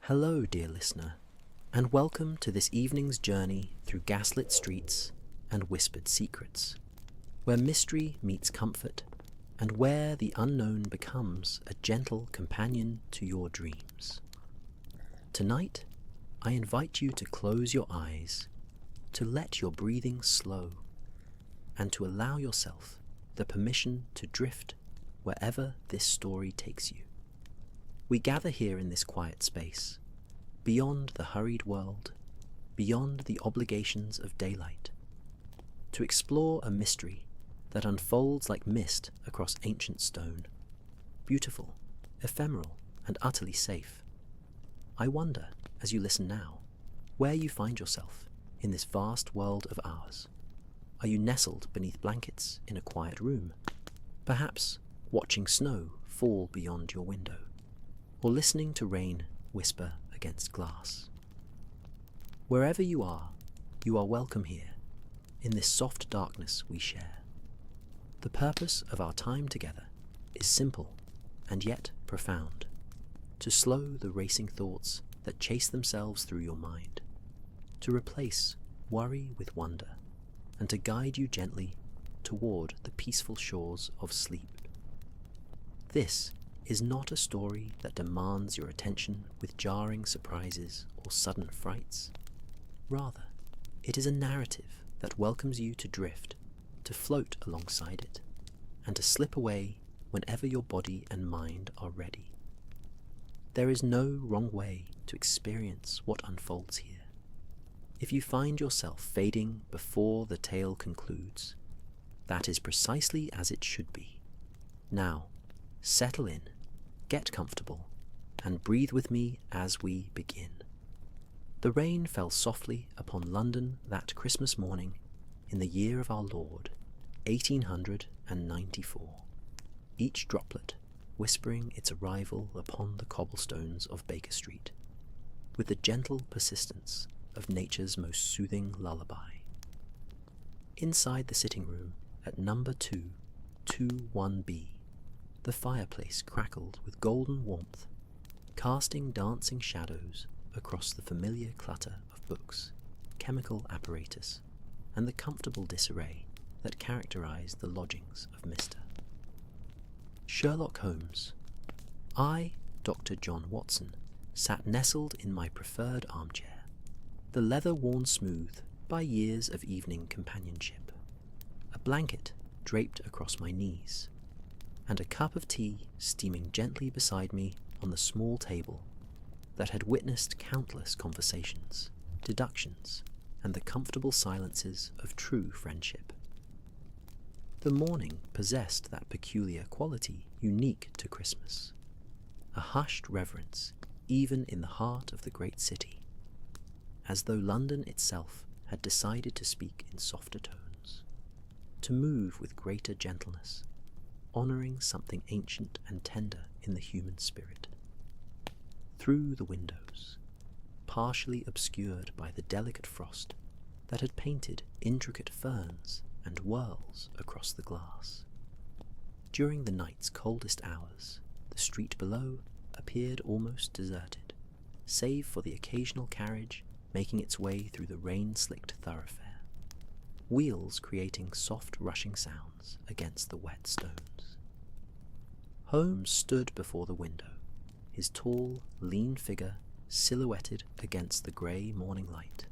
Hello, dear listener, and welcome to this evening's journey through gaslit streets and whispered secrets, where mystery meets comfort and where the unknown becomes a gentle companion to your dreams. Tonight, I invite you to close your eyes, to let your breathing slow, and to allow yourself the permission to drift wherever this story takes you. We gather here in this quiet space, beyond the hurried world, beyond the obligations of daylight, to explore a mystery that unfolds like mist across ancient stone, beautiful, ephemeral, and utterly safe. I wonder, as you listen now, where you find yourself in this vast world of ours. Are you nestled beneath blankets in a quiet room, perhaps watching snow fall beyond your window, or listening to rain whisper against glass? Wherever you are welcome here, in this soft darkness we share. The purpose of our time together is simple and yet profound: to slow the racing thoughts that chase themselves through your mind, to replace worry with wonder, and to guide you gently toward the peaceful shores of sleep. This is not a story that demands your attention with jarring surprises or sudden frights. Rather, it is a narrative that welcomes you to drift, to float alongside it, and to slip away whenever your body and mind are ready. There is no wrong way to experience what unfolds here. If you find yourself fading before the tale concludes, that is precisely as it should be. Now, settle in, get comfortable, and breathe with me as we begin. The rain fell softly upon London that Christmas morning in the year of our Lord, 1894, each droplet whispering its arrival upon the cobblestones of Baker Street, with the gentle persistence of nature's most soothing lullaby. Inside the sitting room at number 221B, the fireplace crackled with golden warmth, casting dancing shadows across the familiar clutter of books, chemical apparatus, and the comfortable disarray that characterized the lodgings of Mr. Sherlock Holmes. I, Dr. John Watson, sat nestled in my preferred armchair, the leather worn smooth by years of evening companionship, a blanket draped across my knees, and a cup of tea steaming gently beside me on the small table that had witnessed countless conversations, deductions, and the comfortable silences of true friendship. The morning possessed that peculiar quality unique to Christmas, a hushed reverence even in the heart of the great city, as though London itself had decided to speak in softer tones, to move with greater gentleness, honouring something ancient and tender in the human spirit. Through the windows, partially obscured by the delicate frost that had painted intricate ferns and whorls across the glass, during the night's coldest hours, the street below appeared almost deserted, save for the occasional carriage making its way through the rain-slicked thoroughfare, wheels creating soft rushing sounds against the wet stones. Holmes stood before the window, his tall, lean figure silhouetted against the grey morning light,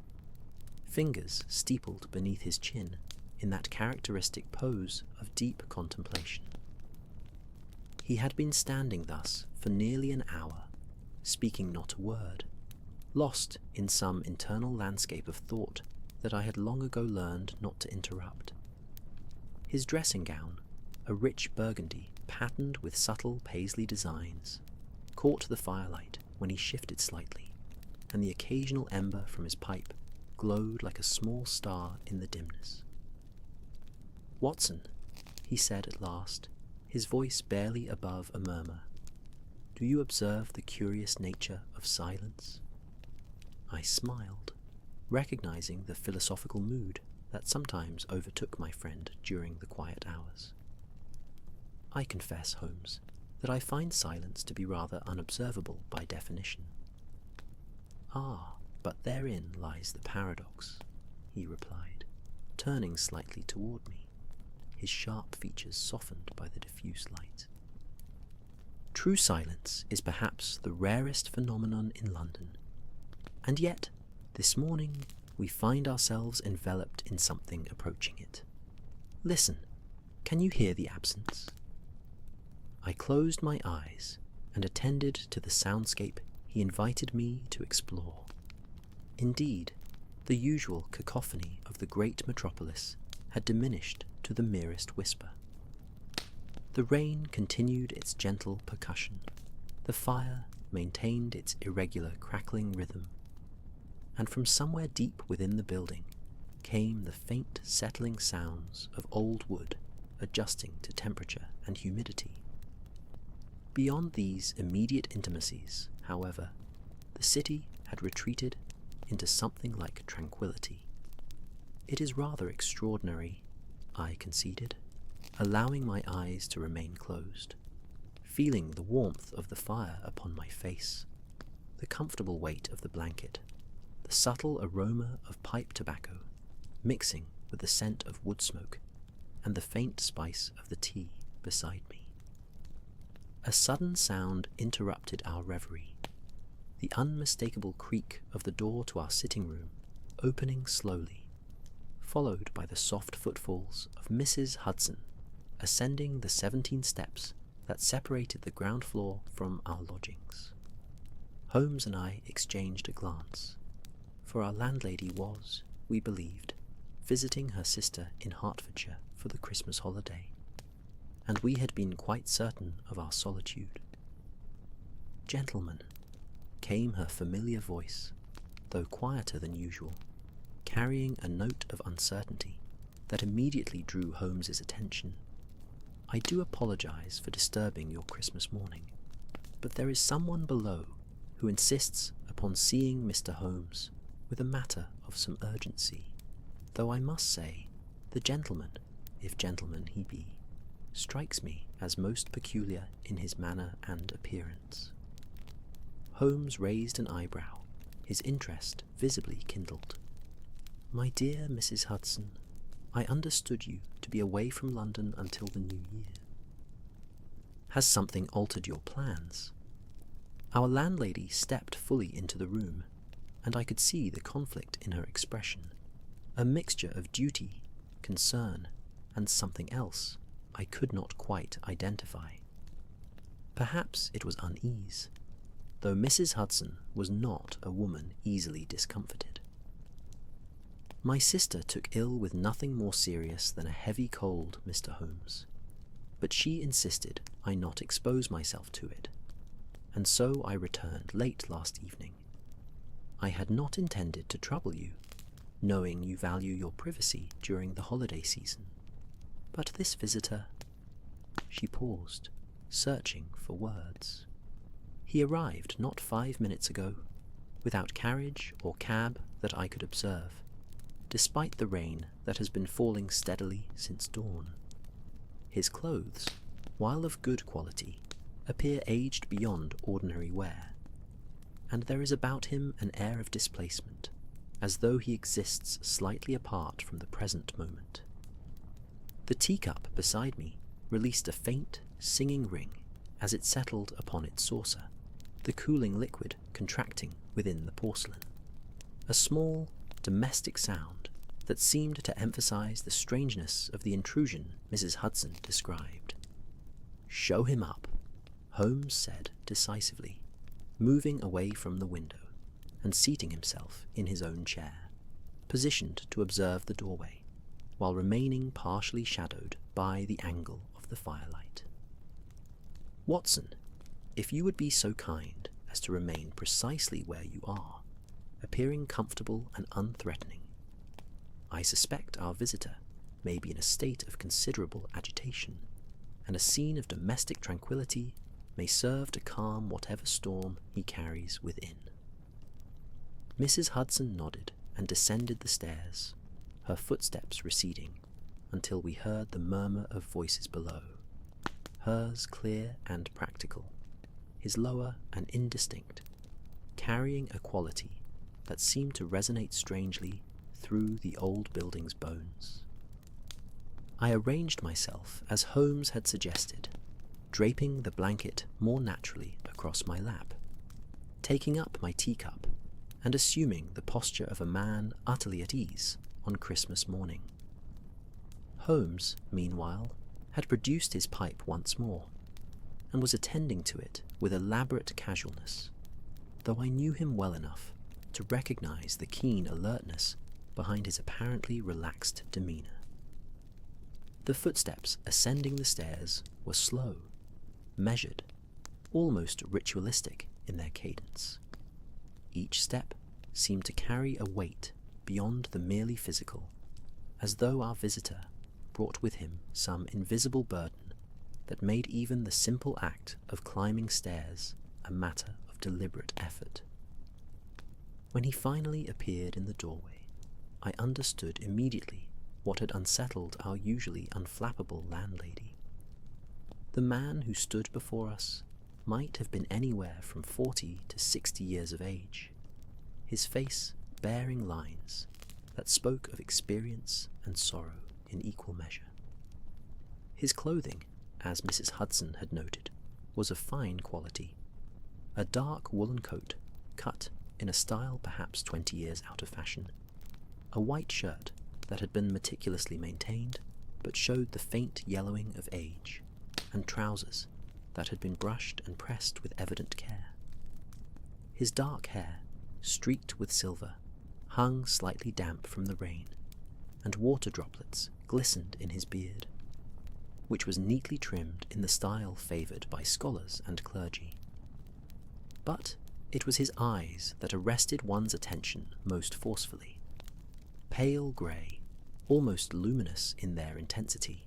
fingers steepled beneath his chin in that characteristic pose of deep contemplation. He had been standing thus for nearly an hour, speaking not a word, lost in some internal landscape of thought that I had long ago learned not to interrupt. His dressing gown, a rich burgundy patterned with subtle paisley designs, caught the firelight when he shifted slightly, and the occasional ember from his pipe glowed like a small star in the dimness. "Watson," he said at last, his voice barely above a murmur, "do you observe the curious nature of silence?" I smiled, recognizing the philosophical mood that sometimes overtook my friend during the quiet hours. "I confess, Holmes, that I find silence to be rather unobservable by definition. "Ah, but therein lies the paradox," he replied, turning slightly toward me, his sharp features softened by the diffuse light. "True silence is perhaps the rarest phenomenon in London, and yet this morning we find ourselves enveloped in something approaching it. Listen, can you hear the absence?" I closed my eyes and attended to the soundscape he invited me to explore. Indeed, the usual cacophony of the great metropolis had diminished to the merest whisper. The rain continued its gentle percussion, the fire maintained its irregular crackling rhythm, and from somewhere deep within the building came the faint settling sounds of old wood adjusting to temperature and humidity. Beyond these immediate intimacies, however, the city had retreated into something like tranquility. "It is rather extraordinary," I conceded, allowing my eyes to remain closed, feeling the warmth of the fire upon my face, the comfortable weight of the blanket, the subtle aroma of pipe tobacco mixing with the scent of wood smoke and the faint spice of the tea beside me. A sudden sound interrupted our reverie, the unmistakable creak of the door to our sitting room opening slowly, followed by the soft footfalls of Mrs. Hudson ascending the 17 steps that separated the ground floor from our lodgings. Holmes and I exchanged a glance, for our landlady was, we believed, visiting her sister in Hertfordshire for the Christmas holiday, and we had been quite certain of our solitude. "Gentlemen," came her familiar voice, though quieter than usual, carrying a note of uncertainty that immediately drew Holmes's attention. "I do apologize for disturbing your Christmas morning, but there is someone below who insists upon seeing Mr. Holmes with a matter of some urgency, though I must say the gentleman, if gentleman he be, strikes me as most peculiar in his manner and appearance." Holmes raised an eyebrow, his interest visibly kindled. "My dear Mrs. Hudson, I understood you to be away from London until the new year. Has something altered your plans?" Our landlady stepped fully into the room, and I could see the conflict in her expression, a mixture of duty, concern, and something else I could not quite identify. Perhaps it was unease, though Mrs. Hudson was not a woman easily discomforted. "My sister took ill with nothing more serious than a heavy cold, Mr. Holmes, but she insisted I not expose myself to it, and so I returned late last evening. I had not intended to trouble you, knowing you value your privacy during the holiday season, but this visitor—" She paused, searching for words. "He arrived not 5 minutes ago, without carriage or cab that I could observe, despite the rain that has been falling steadily since dawn. His clothes, while of good quality, appear aged beyond ordinary wear, and there is about him an air of displacement, as though he exists slightly apart from the present moment. The teacup beside me released a faint, singing ring as it settled upon its saucer, the cooling liquid contracting within the porcelain. A small, domestic sound that seemed to emphasize the strangeness of the intrusion Mrs. Hudson described. "Show him up," Holmes said decisively, moving away from the window and seating himself in his own chair, positioned to observe the doorway, while remaining partially shadowed by the angle of the firelight. "Watson, if you would be so kind as to remain precisely where you are, appearing comfortable and unthreatening. I suspect our visitor may be in a state of considerable agitation, and a scene of domestic tranquility may serve to calm whatever storm he carries within." Mrs. Hudson nodded and descended the stairs, her footsteps receding, until we heard the murmur of voices below, hers clear and practical, his lower and indistinct, carrying a quality that seemed to resonate strangely through the old building's bones. I arranged myself as Holmes had suggested, draping the blanket more naturally across my lap, taking up my teacup and assuming the posture of a man utterly at ease on Christmas morning. Holmes, meanwhile, had produced his pipe once more, and was attending to it with elaborate casualness, though I knew him well enough to recognize the keen alertness behind his apparently relaxed demeanor. The footsteps ascending the stairs were slow, measured, almost ritualistic in their cadence. Each step seemed to carry a weight beyond the merely physical, as though our visitor brought with him some invisible burden that made even the simple act of climbing stairs a matter of deliberate effort. When he finally appeared in the doorway, I understood immediately what had unsettled our usually unflappable landlady. The man who stood before us might have been anywhere from 40 to 60 years of age, his face bearing lines that spoke of experience and sorrow in equal measure. His clothing, as Mrs. Hudson had noted, was of fine quality, a dark woolen coat cut in a style perhaps 20 years out of fashion, a white shirt that had been meticulously maintained but showed the faint yellowing of age, and trousers that had been brushed and pressed with evident care. His dark hair, streaked with silver, hung slightly damp from the rain, and water droplets glistened in his beard, which was neatly trimmed in the style favoured by scholars and clergy. But it was his eyes that arrested one's attention most forcefully. Pale grey, almost luminous in their intensity,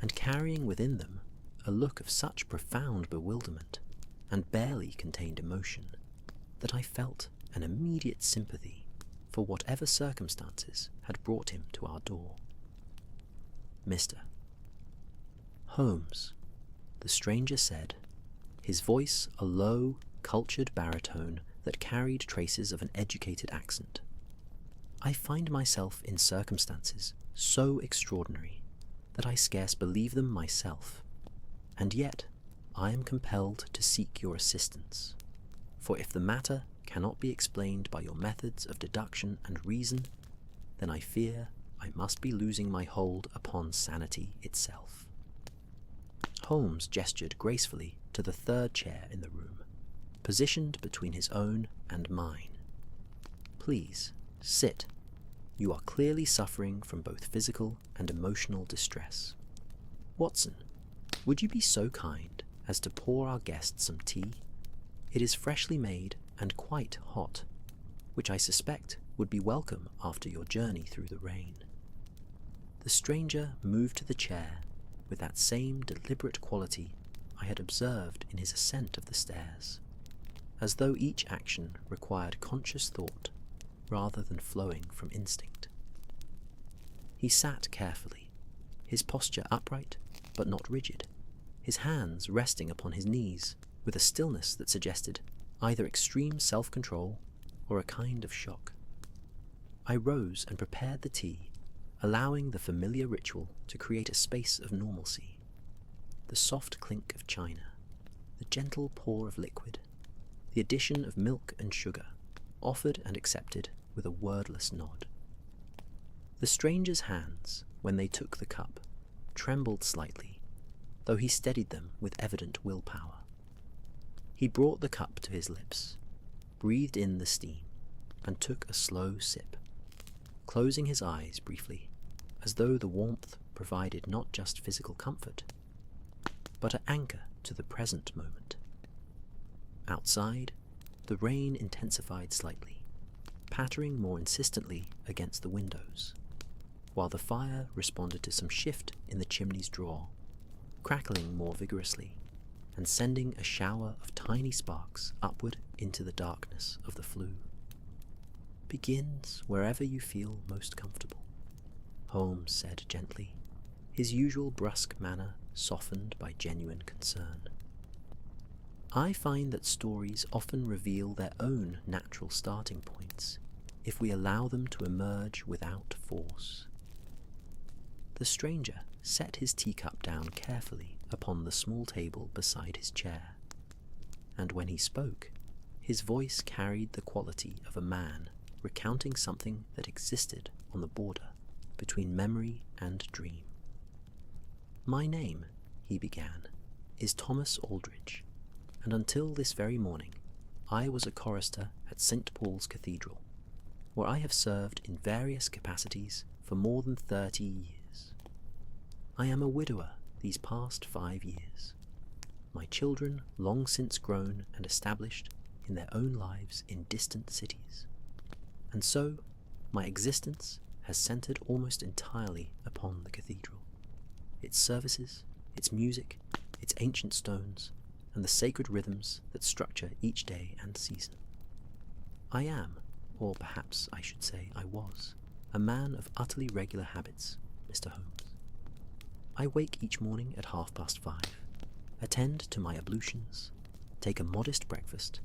and carrying within them a look of such profound bewilderment and barely contained emotion that I felt an immediate sympathy for whatever circumstances had brought him to our door. "Mr. Holmes," the stranger said, his voice a low, cultured baritone that carried traces of an educated accent. "I find myself in circumstances so extraordinary that I scarce believe them myself, and yet I am compelled to seek your assistance, for if the matter cannot be explained by your methods of deduction and reason, then I fear I must be losing my hold upon sanity itself." Holmes gestured gracefully to the third chair in the room, positioned between his own and mine. "Please, sit. You are clearly suffering from both physical and emotional distress. Watson, would you be so kind as to pour our guest some tea? It is freshly made and quite hot, which I suspect would be welcome after your journey through the rain." The stranger moved to the chair with that same deliberate quality I had observed in his ascent of the stairs, as though each action required conscious thought rather than flowing from instinct. He sat carefully, his posture upright but not rigid, his hands resting upon his knees with a stillness that suggested either extreme self-control or a kind of shock. I rose and prepared the tea, allowing the familiar ritual to create a space of normalcy. The soft clink of china, the gentle pour of liquid, the addition of milk and sugar, offered and accepted with a wordless nod. The stranger's hands, when they took the cup, trembled slightly, though he steadied them with evident willpower. He brought the cup to his lips, breathed in the steam, and took a slow sip, closing his eyes briefly, as though the warmth provided not just physical comfort, but an anchor to the present moment. Outside, the rain intensified slightly, pattering more insistently against the windows, while the fire responded to some shift in the chimney's draw, crackling more vigorously and sending a shower of tiny sparks upward into the darkness of the flue. "Begins wherever you feel most comfortable," Holmes said gently, his usual brusque manner softened by genuine concern. "I find that stories often reveal their own natural starting point. insights if we allow them to emerge without force. The stranger set his teacup down carefully upon the small table beside his chair, and when he spoke, his voice carried the quality of a man recounting something that existed on the border between memory and dream. "My name," he began, "is Thomas Aldridge, and until this very morning I was a chorister at St. Paul's Cathedral, where I have served in various capacities for more than 30 years. I am a widower these past 5 years, my children long since grown and established in their own lives in distant cities, and so my existence has centered almost entirely upon the cathedral, its services, its music, its ancient stones, and the sacred rhythms that structure each day and season. I am, or perhaps I should say I was, a man of utterly regular habits, Mr. Holmes. I wake each morning at 5:30, attend to my ablutions, take a modest breakfast,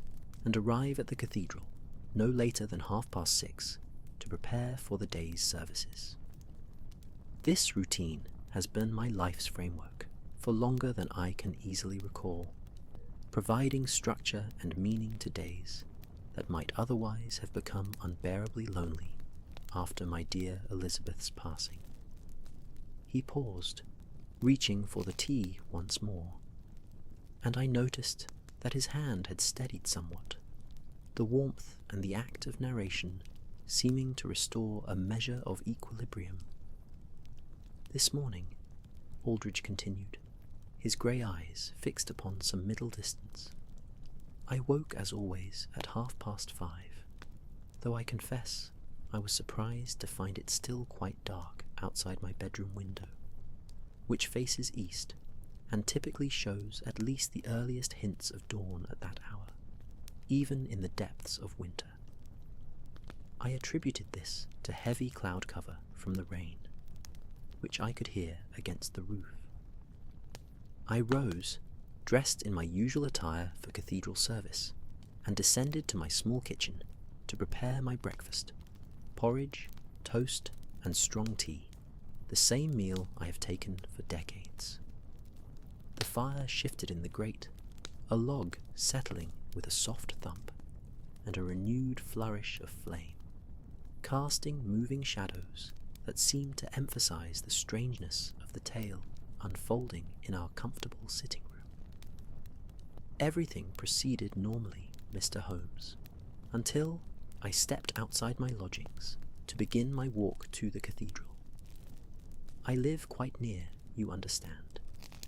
and arrive at the cathedral no later than 6:30 to prepare for the day's services. This routine has been my life's framework for longer than I can easily recall, providing structure and meaning to days that might otherwise have become unbearably lonely after my dear Elizabeth's passing. He paused, reaching for the tea once more, and I noticed that his hand had steadied somewhat, the warmth and the act of narration seeming to restore a measure of equilibrium. "This morning," Aldridge continued, his grey eyes fixed upon some middle distance, "I woke as always at 5:30, though I confess I was surprised to find it still quite dark outside my bedroom window, which faces east and typically shows at least the earliest hints of dawn at that hour, even in the depths of winter. I attributed this to heavy cloud cover from the rain, which I could hear against the roof. I rose, dressed in my usual attire for cathedral service, and descended to my small kitchen to prepare my breakfast: porridge, toast, and strong tea, the same meal I have taken for decades. The fire shifted in the grate, a log settling with a soft thump, and a renewed flourish of flame, casting moving shadows that seemed to emphasize the strangeness of the tale unfolding in our comfortable sitting room. Everything proceeded normally, Mr. Holmes, until I stepped outside my lodgings to begin my walk to the cathedral. I live quite near, you understand,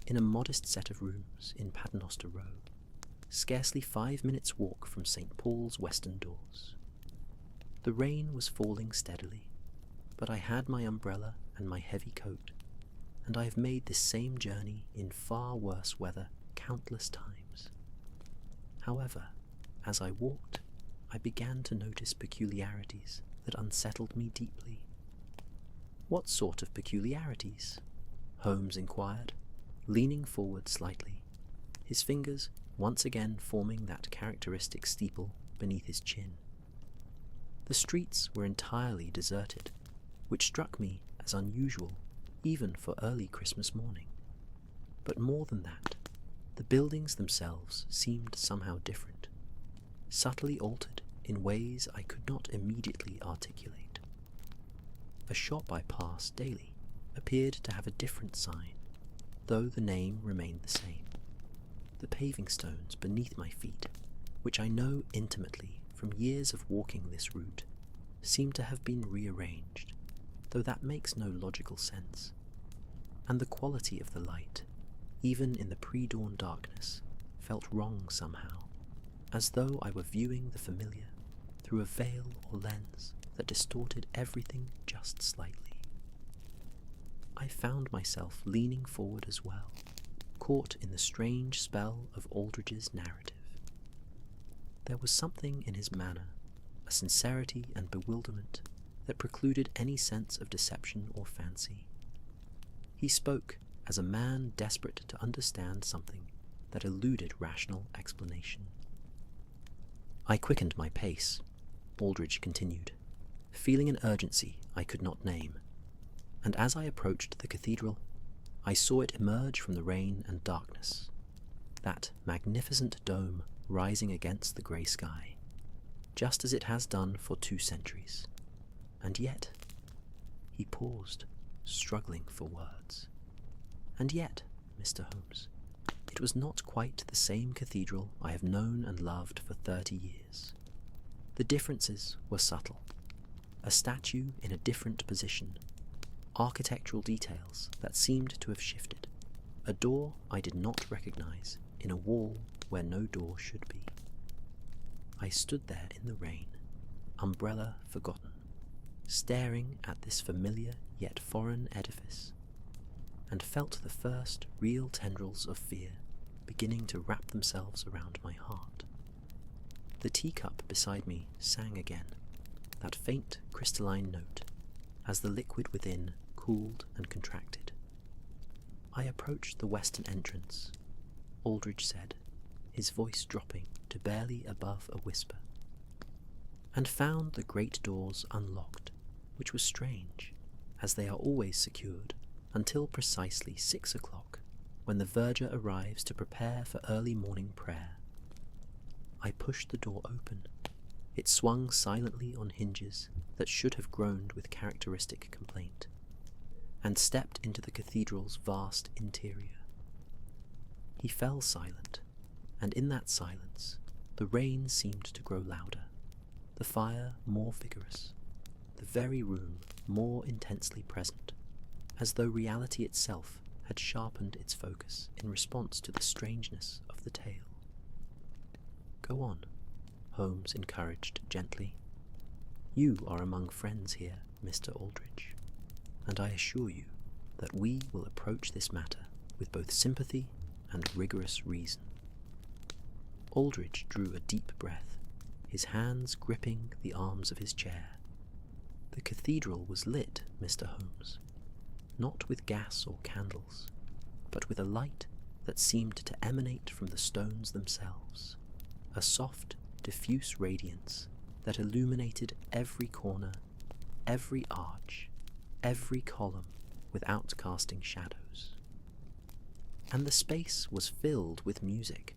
in a modest set of rooms in Paternoster Row, scarcely 5 minutes' walk from St. Paul's western doors. The rain was falling steadily, but I had my umbrella and my heavy coat, and I have made this same journey in far worse weather countless times. However, as I walked, I began to notice peculiarities that unsettled me deeply. "What sort of peculiarities?" Holmes inquired, leaning forward slightly, his fingers once again forming that characteristic steeple beneath his chin. The streets were entirely deserted, which struck me as unusual even for early Christmas morning. But more than that, the buildings themselves seemed somehow different, subtly altered in ways I could not immediately articulate. A shop I passed daily appeared to have a different sign, though the name remained the same. The paving stones beneath my feet, which I know intimately from years of walking this route, seemed to have been rearranged, though that makes no logical sense. And the quality of the light, even in the pre-dawn darkness, felt wrong somehow, as though I were viewing the familiar through a veil or lens that distorted everything just slightly. I found myself leaning forward as well, caught in the strange spell of Aldridge's narrative. There was something in his manner, a sincerity and bewilderment, that precluded any sense of deception or fancy. He spoke as a man desperate to understand something that eluded rational explanation. I quickened my pace, Aldridge continued, feeling an urgency I could not name, and as I approached the cathedral, I saw it emerge from the rain and darkness, that magnificent dome rising against the grey sky, just as it has done for 2 centuries. And yet, he paused, struggling for words. And yet, Mr. Holmes, it was not quite the same cathedral I have known and loved for 30 years. The differences were subtle. A statue in a different position, architectural details that seemed to have shifted, a door I did not recognize in a wall where no door should be. I stood there in the rain, umbrella forgotten, staring at this familiar yet foreign edifice, and felt the first real tendrils of fear beginning to wrap themselves around my heart. The teacup beside me sang again, that faint crystalline note, as the liquid within cooled and contracted. I approached the western entrance, Aldridge said, his voice dropping to barely above a whisper, and found the great doors unlocked, which was strange, as they are always secured until precisely 6 o'clock, when the verger arrives to prepare for early morning prayer. I pushed the door open. It swung silently on hinges that should have groaned with characteristic complaint, and stepped into the cathedral's vast interior. He fell silent, and in that silence the rain seemed to grow louder, the fire more vigorous, the very room more intensely present, as though reality itself had sharpened its focus in response to the strangeness of the tale. "Go on," Holmes encouraged gently. "You are among friends here, Mr. Aldridge, and I assure you that we will approach this matter with both sympathy and rigorous reason." Aldridge drew a deep breath, his hands gripping the arms of his chair. The cathedral was lit, Mr. Holmes, not with gas or candles, but with a light that seemed to emanate from the stones themselves, a soft, diffuse radiance that illuminated every corner, every arch, every column without casting shadows. And the space was filled with music,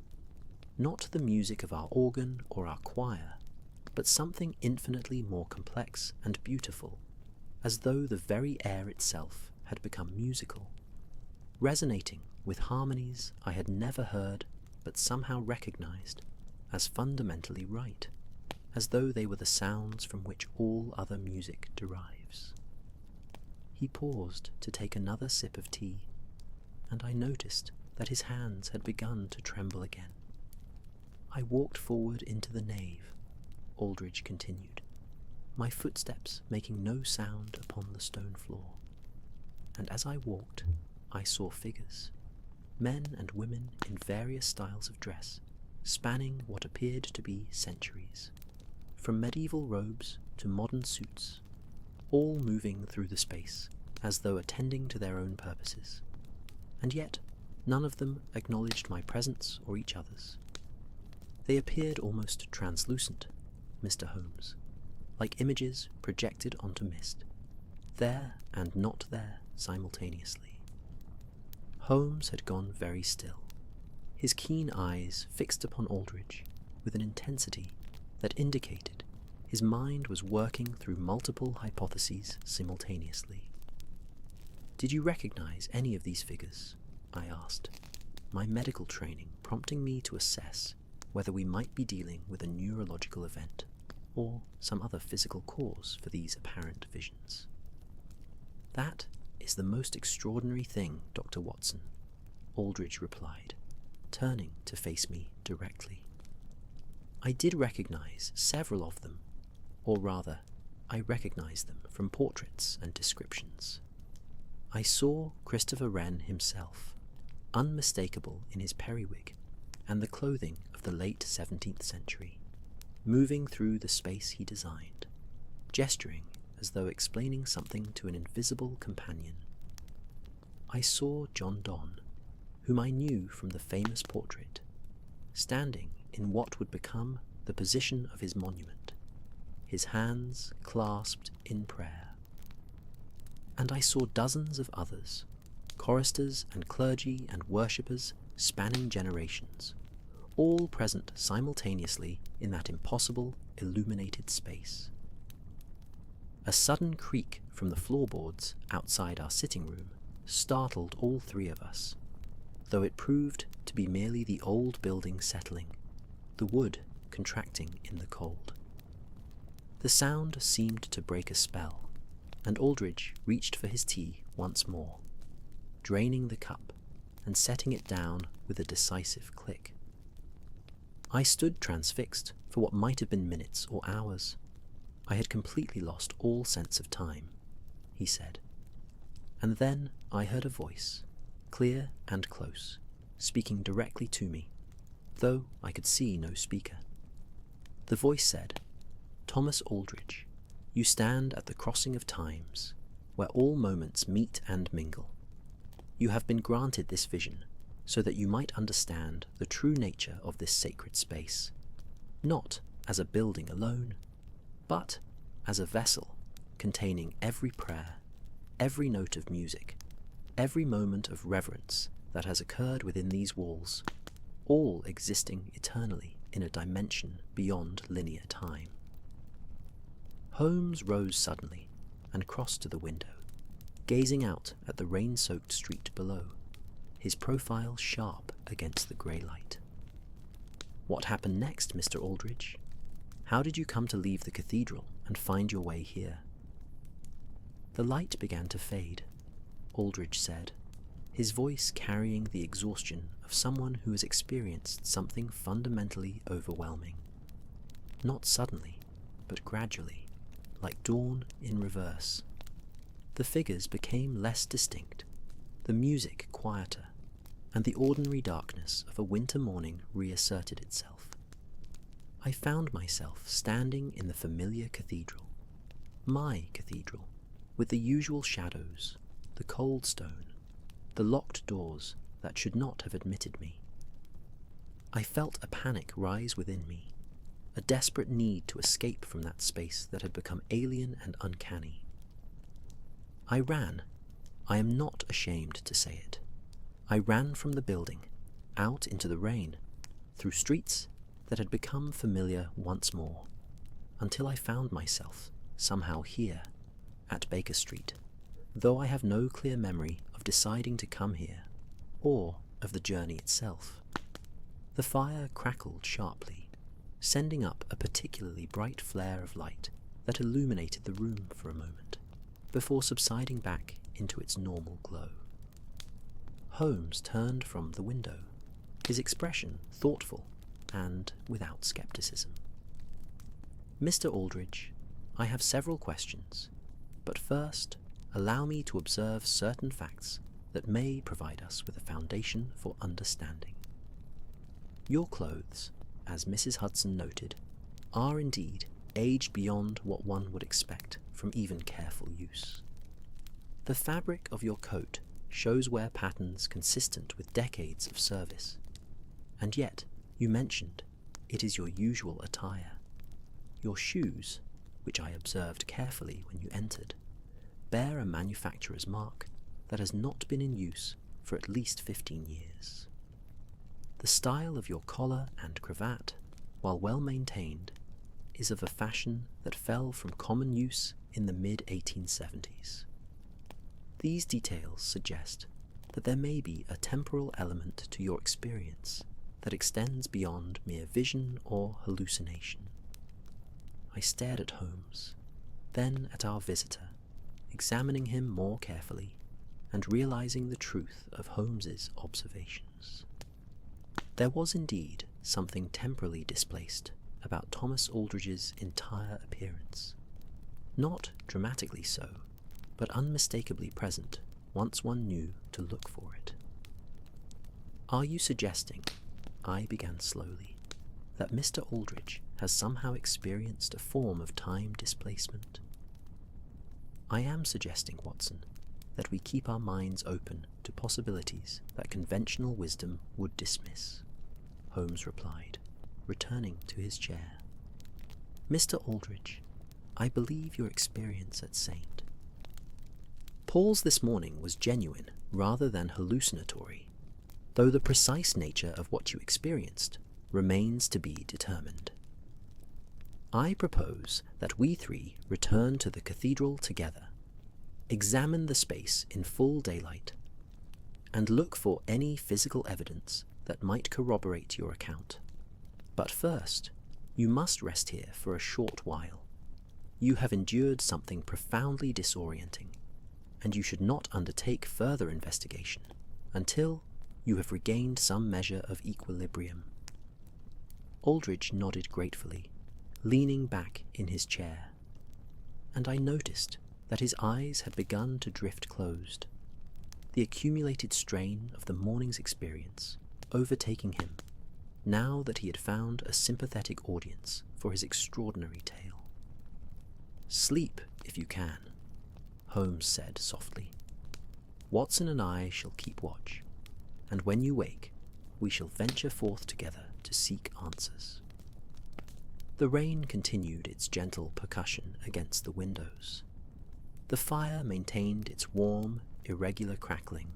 not the music of our organ or our choir, but something infinitely more complex and beautiful, as though the very air itself had become musical, resonating with harmonies I had never heard but somehow recognized as fundamentally right, as though they were the sounds from which all other music derives. He paused to take another sip of tea, and I noticed that his hands had begun to tremble again. I walked forward into the nave, Aldridge continued, my footsteps making no sound upon the stone floor. And as I walked, I saw figures, men and women in various styles of dress, spanning what appeared to be centuries, from medieval robes to modern suits, all moving through the space as though attending to their own purposes, and yet none of them acknowledged my presence or each other's. They appeared almost translucent, Mr. Holmes, like images projected onto mist, there and not there simultaneously. Holmes had gone very still, his keen eyes fixed upon Aldridge with an intensity that indicated his mind was working through multiple hypotheses simultaneously. "Did you recognize any of these figures?" I asked, my medical training prompting me to assess whether we might be dealing with a neurological event or some other physical cause for these apparent visions. "That is the most extraordinary thing, Dr. Watson," Aldridge replied, turning to face me directly. "I did recognize several of them, or rather, I recognized them from portraits and descriptions. I saw Christopher Wren himself, unmistakable in his periwig and the clothing of the late 17th century, moving through the space he designed, gesturing as though explaining something to an invisible companion. I saw John Donne, whom I knew from the famous portrait, standing in what would become the position of his monument, his hands clasped in prayer. And I saw dozens of others, choristers and clergy and worshippers spanning generations, all present simultaneously in that impossible, illuminated space. A sudden creak from the floorboards outside our sitting room startled all three of us, though it proved to be merely the old building settling, the wood contracting in the cold. The sound seemed to break a spell, and Aldridge reached for his tea once more, draining the cup and setting it down with a decisive click. I stood transfixed for what might have been minutes or hours. I had completely lost all sense of time, he said. And then I heard a voice, clear and close, speaking directly to me, though I could see no speaker. The voice said, "Thomas Aldridge, you stand at the crossing of times, where all moments meet and mingle. You have been granted this vision so that you might understand the true nature of this sacred space, not as a building alone, but as a vessel containing every prayer, every note of music, every moment of reverence that has occurred within these walls, all existing eternally in a dimension beyond linear time." Holmes rose suddenly and crossed to the window, gazing out at the rain-soaked street below, his profile sharp against the grey light. "What happened next, Mr. Aldridge? How did you come to leave the cathedral and find your way here?" "The light began to fade," Aldridge said, his voice carrying the exhaustion of someone who has experienced something fundamentally overwhelming. Not suddenly, but gradually, like dawn in reverse. The figures became less distinct, the music quieter, and the ordinary darkness of a winter morning reasserted itself. I found myself standing in the familiar cathedral, my cathedral, with the usual shadows, the cold stone, the locked doors that should not have admitted me. I felt a panic rise within me, a desperate need to escape from that space that had become alien and uncanny. I ran. I am not ashamed to say it. I ran from the building, out into the rain, through streets that had become familiar once more, until I found myself somehow here, at Baker Street, though I have no clear memory of deciding to come here, or of the journey itself. The fire crackled sharply, sending up a particularly bright flare of light that illuminated the room for a moment, before subsiding back into its normal glow. Holmes turned from the window, his expression thoughtful and without skepticism. "Mr. Aldridge, I have several questions, but first allow me to observe certain facts that may provide us with a foundation for understanding. Your clothes, as Mrs. Hudson noted, are indeed aged beyond what one would expect from even careful use. The fabric of your coat shows wear patterns consistent with decades of service, and yet, you mentioned, it is your usual attire. Your shoes, which I observed carefully when you entered, bear a manufacturer's mark that has not been in use for at least 15 years. The style of your collar and cravat, while well maintained, is of a fashion that fell from common use in the mid-1870s. These details suggest that there may be a temporal element to your experience that extends beyond mere vision or hallucination. I stared at Holmes, then at our visitor, examining him more carefully and realizing the truth of Holmes's observations. There was indeed something temporally displaced about Thomas Aldridge's entire appearance. Not dramatically so, but unmistakably present once one knew to look for it. "Are you suggesting," I began slowly, "that Mr. Aldridge has somehow experienced a form of time displacement?" "I am suggesting, Watson, that we keep our minds open to possibilities that conventional wisdom would dismiss," Holmes replied, returning to his chair. "Mr. Aldridge, I believe your experience at Saint. Paul's this morning was genuine rather than hallucinatory, though the precise nature of what you experienced remains to be determined. I propose that we three return to the cathedral together, examine the space in full daylight, and look for any physical evidence that might corroborate your account. But first, you must rest here for a short while. You have endured something profoundly disorienting, and you should not undertake further investigation until you have regained some measure of equilibrium. Aldridge nodded gratefully, leaning back in his chair, and I noticed that his eyes had begun to drift closed, the accumulated strain of the morning's experience overtaking him now that he had found a sympathetic audience for his extraordinary tale. "Sleep, if you can," Holmes said softly. "Watson and I shall keep watch, and when you wake, we shall venture forth together to seek answers." The rain continued its gentle percussion against the windows. The fire maintained its warm, irregular crackling,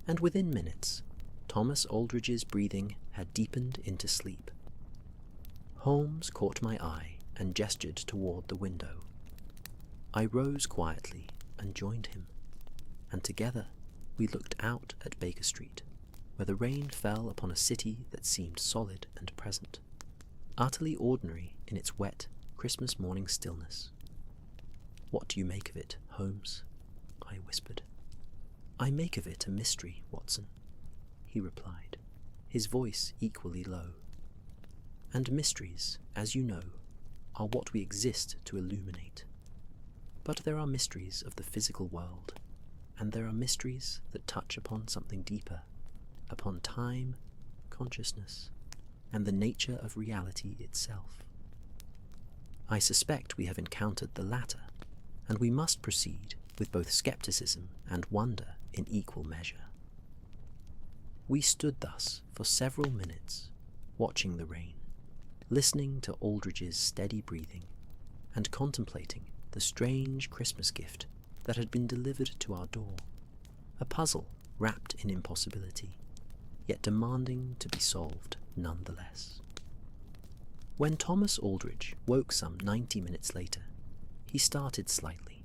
and within minutes, Thomas Aldridge's breathing had deepened into sleep. Holmes caught my eye and gestured toward the window. I rose quietly and joined him, and together we looked out at Baker Street, where the rain fell upon a city that seemed solid and present, utterly ordinary in its wet Christmas morning stillness. "What do you make of it, Holmes?" I whispered. "I make of it a mystery, Watson," he replied, his voice equally low. "And mysteries, as you know, are what we exist to illuminate. But there are mysteries of the physical world, and there are mysteries that touch upon something deeper, upon time, consciousness, and the nature of reality itself. I suspect we have encountered the latter, and we must proceed with both skepticism and wonder in equal measure." We stood thus for several minutes, watching the rain, listening to Aldridge's steady breathing, and contemplating the strange Christmas gift that had been delivered to our door, a puzzle wrapped in impossibility, yet demanding to be solved nonetheless. When Thomas Aldridge woke some 90 minutes later, he started slightly,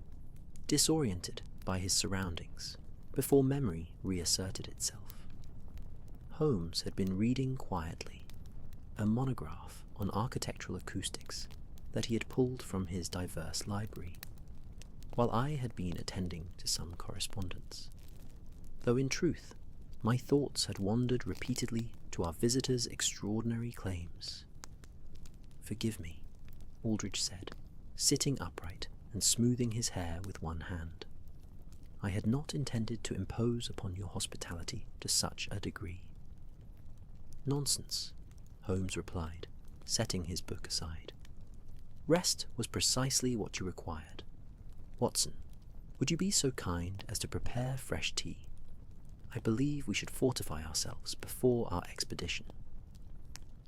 disoriented by his surroundings, before memory reasserted itself. Holmes had been reading quietly, a monograph on architectural acoustics that he had pulled from his diverse library, while I had been attending to some correspondence, though in truth my thoughts had wandered repeatedly to our visitor's extraordinary claims. "Forgive me," Aldridge said, sitting upright and smoothing his hair with one hand. "I had not intended to impose upon your hospitality to such a degree." "Nonsense," Holmes replied, setting his book aside. "Rest was precisely what you required. Watson, would you be so kind as to prepare fresh tea? I believe we should fortify ourselves before our expedition."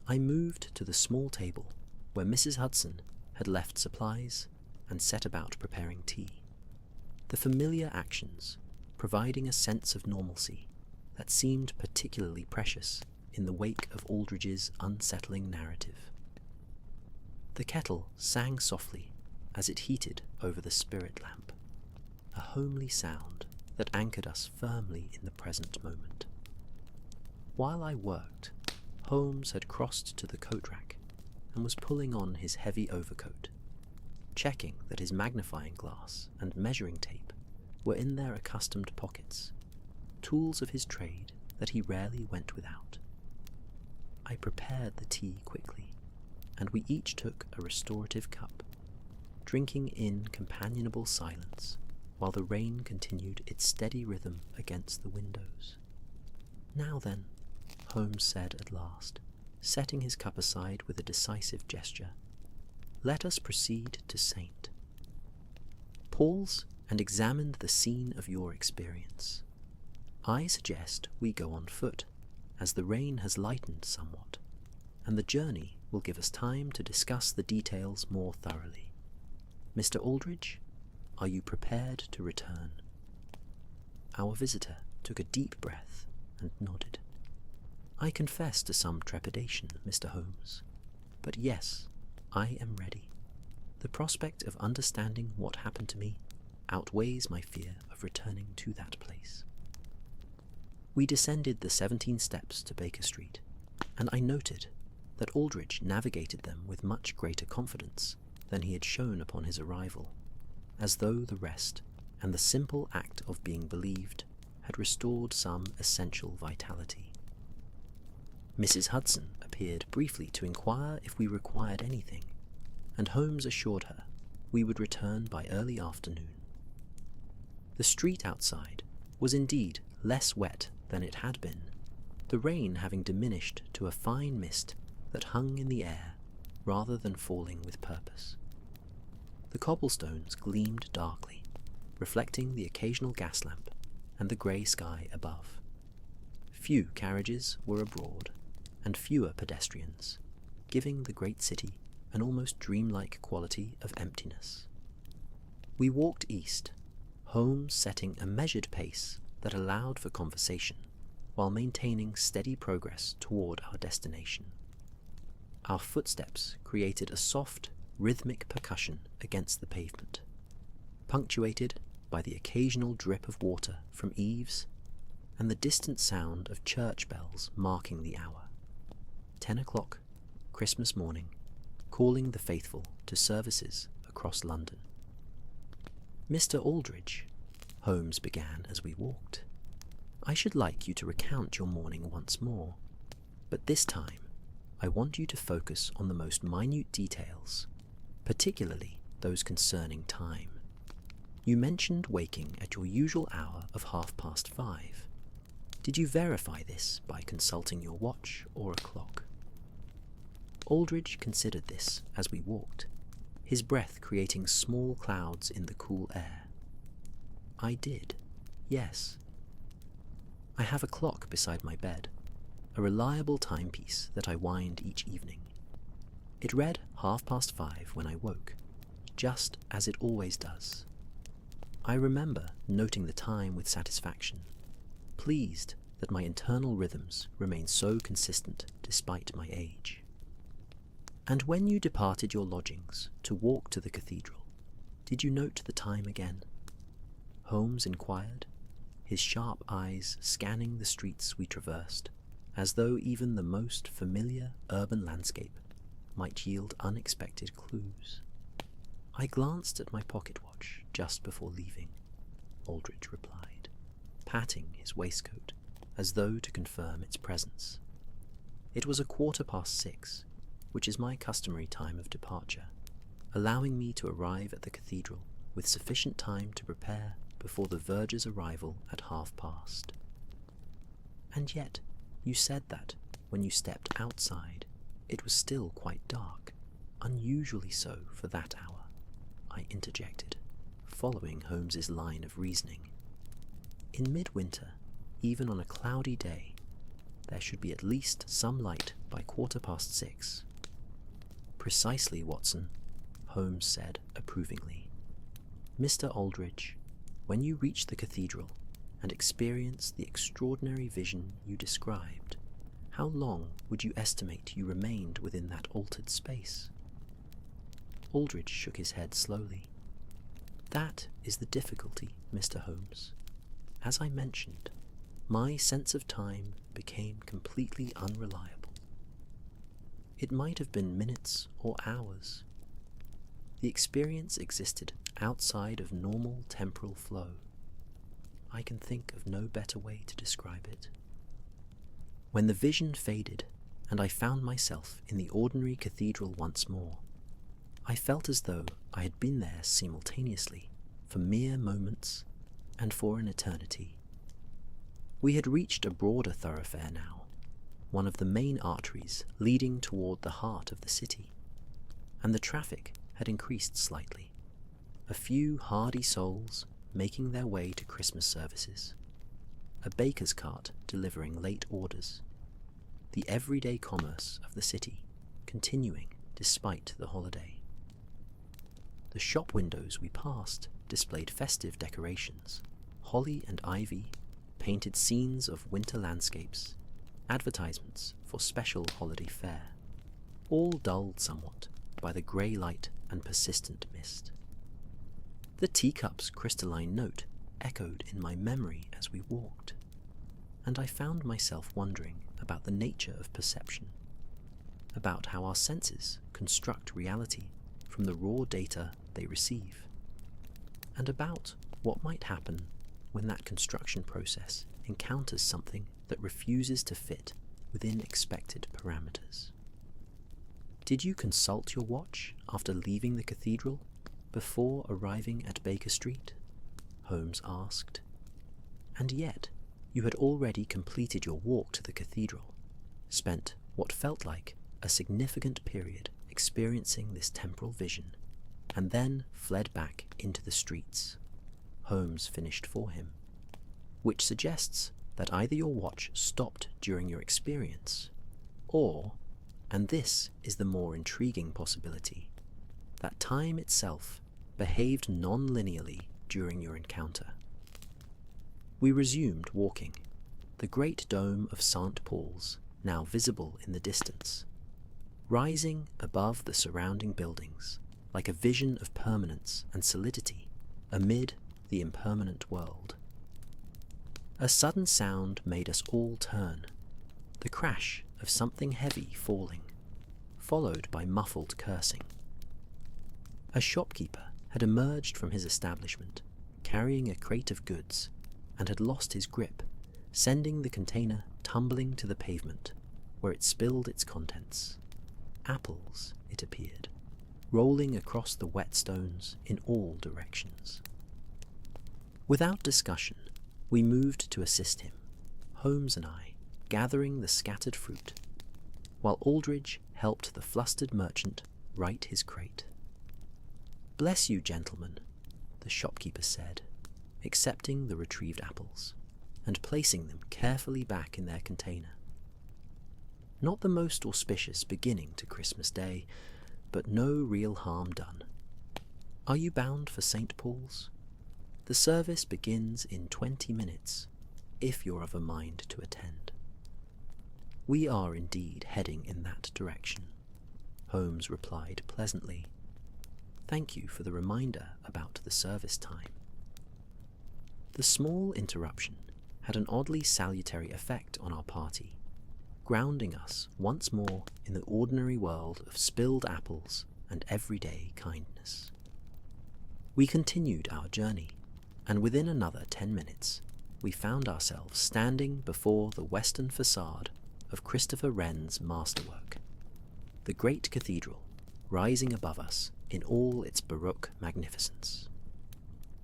I moved to the small table where Mrs. Hudson had left supplies and set about preparing tea. The familiar actions providing a sense of normalcy that seemed particularly precious in the wake of Aldridge's unsettling narrative. The kettle sang softly as it heated over the spirit lamp, a homely sound that anchored us firmly in the present moment. While I worked, Holmes had crossed to the coat rack and was pulling on his heavy overcoat, checking that his magnifying glass and measuring tape were in their accustomed pockets, tools of his trade that he rarely went without. I prepared the tea quickly, and we each took a restorative cup, drinking in companionable silence while the rain continued its steady rhythm against the windows. "Now then," Holmes said at last, setting his cup aside with a decisive gesture, "let us proceed to Saint. Pause and examine the scene of your experience. I suggest we go on foot, as the rain has lightened somewhat, and the journey will give us time to discuss the details more thoroughly. Mr. Aldridge, are you prepared to return?" Our visitor took a deep breath and nodded. "I confess to some trepidation, Mr. Holmes, but yes, I am ready. The prospect of understanding what happened to me outweighs my fear of returning to that place." We descended the 17 steps to Baker Street, and I noted that Aldridge navigated them with much greater confidence than he had shown upon his arrival, as though the rest and the simple act of being believed had restored some essential vitality. Mrs. Hudson appeared briefly to inquire if we required anything, and Holmes assured her we would return by early afternoon. The street outside was indeed less wet than it had been, the rain having diminished to a fine mist that hung in the air rather than falling with purpose. The cobblestones gleamed darkly, reflecting the occasional gas lamp and the grey sky above. Few carriages were abroad, and fewer pedestrians, giving the great city an almost dreamlike quality of emptiness. We walked east, Holmes setting a measured pace that allowed for conversation, while maintaining steady progress toward our destination. Our footsteps created a soft, rhythmic percussion against the pavement, punctuated by the occasional drip of water from eaves and the distant sound of church bells marking the hour. 10 o'clock, Christmas morning, calling the faithful to services across London. "Mr. Aldridge," Holmes began as we walked, "I should like you to recount your morning once more, but this time I want you to focus on the most minute details, particularly those concerning time. You mentioned waking at your usual hour of 5:30. Did you verify this by consulting your watch or a clock?" Aldridge considered this as we walked, his breath creating small clouds in the cool air. "I did, yes. I have a clock beside my bed, a reliable timepiece that I wind each evening. It read 5:30 when I woke, just as it always does. I remember noting the time with satisfaction, pleased that my internal rhythms remain so consistent despite my age." "And when you departed your lodgings to walk to the cathedral, did you note the time again?" Holmes inquired, his sharp eyes scanning the streets we traversed, as though even the most familiar urban landscape might yield unexpected clues. "I glanced at my pocket watch just before leaving," Aldridge replied, patting his waistcoat as though to confirm its presence. "It was 6:15, which is my customary time of departure, allowing me to arrive at the cathedral with sufficient time to prepare before the verger's arrival at 5:30. "And yet, you said that, when you stepped outside, it was still quite dark, unusually so for that hour," I interjected, following Holmes's line of reasoning. "In midwinter, even on a cloudy day, there should be at least some light by 6:15. "Precisely, Watson," Holmes said approvingly. "Mr. Aldridge, when you reach the cathedral and experience the extraordinary vision you described, how long would you estimate you remained within that altered space?" Aldridge shook his head slowly. "That is the difficulty, Mr. Holmes. As I mentioned, my sense of time became completely unreliable. It might have been minutes or hours. The experience existed outside of normal temporal flow. I can think of no better way to describe it. When the vision faded and I found myself in the ordinary cathedral once more, I felt as though I had been there simultaneously for mere moments and for an eternity. We had reached a broader thoroughfare now, one of the main arteries leading toward the heart of the city, and the traffic had increased slightly, a few hardy souls making their way to Christmas services, a baker's cart delivering late orders, the everyday commerce of the city continuing despite the holiday. The shop windows we passed displayed festive decorations, holly and ivy, painted scenes of winter landscapes, advertisements for special holiday fare, all dulled somewhat by the grey light and persistent mist. The teacup's crystalline note echoed in my memory as we walked, and I found myself wondering about the nature of perception, about how our senses construct reality from the raw data they receive, and about what might happen when that construction process encounters something that refuses to fit within expected parameters. Did you consult your watch after leaving the cathedral before arriving at Baker Street? Holmes asked. And yet, you had already completed your walk to the cathedral, spent what felt like a significant period experiencing this temporal vision, and then fled back into the streets. Holmes finished for him, which suggests that either your watch stopped during your experience, or, and this is the more intriguing possibility, that time itself behaved non-linearly during your encounter. We resumed walking, the great dome of St. Paul's now visible in the distance, rising above the surrounding buildings like a vision of permanence and solidity amid the impermanent world. A sudden sound made us all turn, the crash of something heavy falling, followed by muffled cursing. A shopkeeper had emerged from his establishment, carrying a crate of goods, and had lost his grip, sending the container tumbling to the pavement, where it spilled its contents. Apples, it appeared, rolling across the wet stones in all directions. Without discussion, we moved to assist him, Holmes and I, gathering the scattered fruit, while Aldridge helped the flustered merchant right his crate. "Bless you, gentlemen," the shopkeeper said, accepting the retrieved apples and placing them carefully back in their container. Not the most auspicious beginning to Christmas Day, but no real harm done. Are you bound for St. Paul's? The service begins in 20 minutes, if you're of a mind to attend. We are indeed heading in that direction, Holmes replied pleasantly. Thank you for the reminder about the service time. The small interruption had an oddly salutary effect on our party, grounding us once more in the ordinary world of spilled apples and everyday kindness. We continued our journey, and within another 10 minutes, we found ourselves standing before the western facade of Christopher Wren's masterwork, the great cathedral rising above us in all its Baroque magnificence.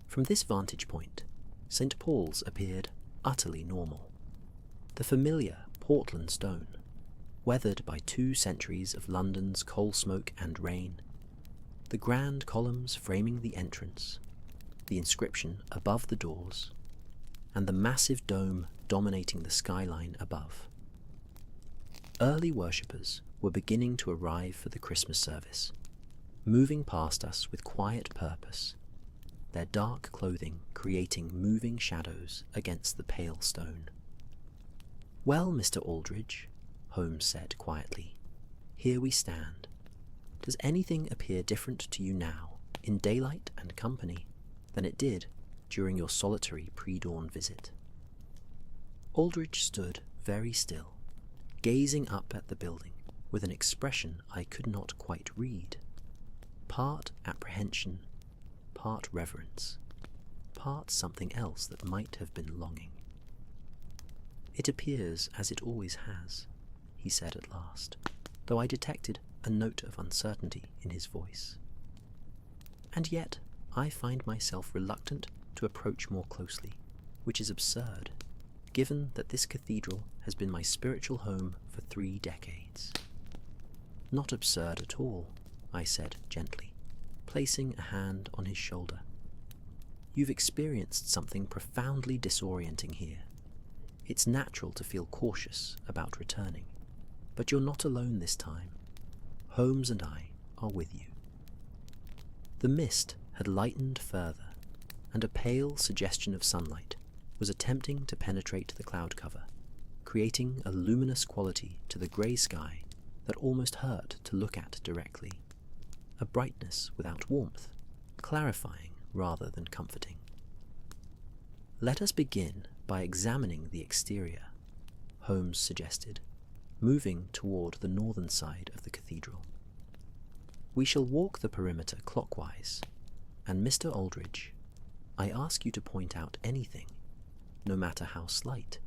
From this vantage point, St. Paul's appeared utterly normal. The familiar Portland stone, weathered by 2 centuries of London's coal smoke and rain, the grand columns framing the entrance, the inscription above the doors, and the massive dome dominating the skyline above. Early worshippers were beginning to arrive for the Christmas service, moving past us with quiet purpose, their dark clothing creating moving shadows against the pale stone. "Well, Mr. Aldridge," Holmes said quietly, "here we stand. Does anything appear different to you now, in daylight and company, than it did during your solitary pre-dawn visit?" Aldridge stood very still, gazing up at the building with an expression I could not quite read, part apprehension, part reverence, part something else that might have been longing. "It appears as it always has," he said at last, though I detected a note of uncertainty in his voice. "And yet I find myself reluctant to approach more closely, which is absurd, given that this cathedral has been my spiritual home for 3 decades. "Not absurd at all," I said gently, placing a hand on his shoulder. "You've experienced something profoundly disorienting here. It's natural to feel cautious about returning, but you're not alone this time. Holmes and I are with you." The mist had lightened further, and a pale suggestion of sunlight was attempting to penetrate the cloud cover, creating a luminous quality to the grey sky that almost hurt to look at directly, a brightness without warmth, clarifying rather than comforting. "Let us begin by examining the exterior," Holmes suggested, moving toward the northern side of the cathedral. "We shall walk the perimeter clockwise, and Mr. Aldridge, I ask you to point out anything, no matter how slight,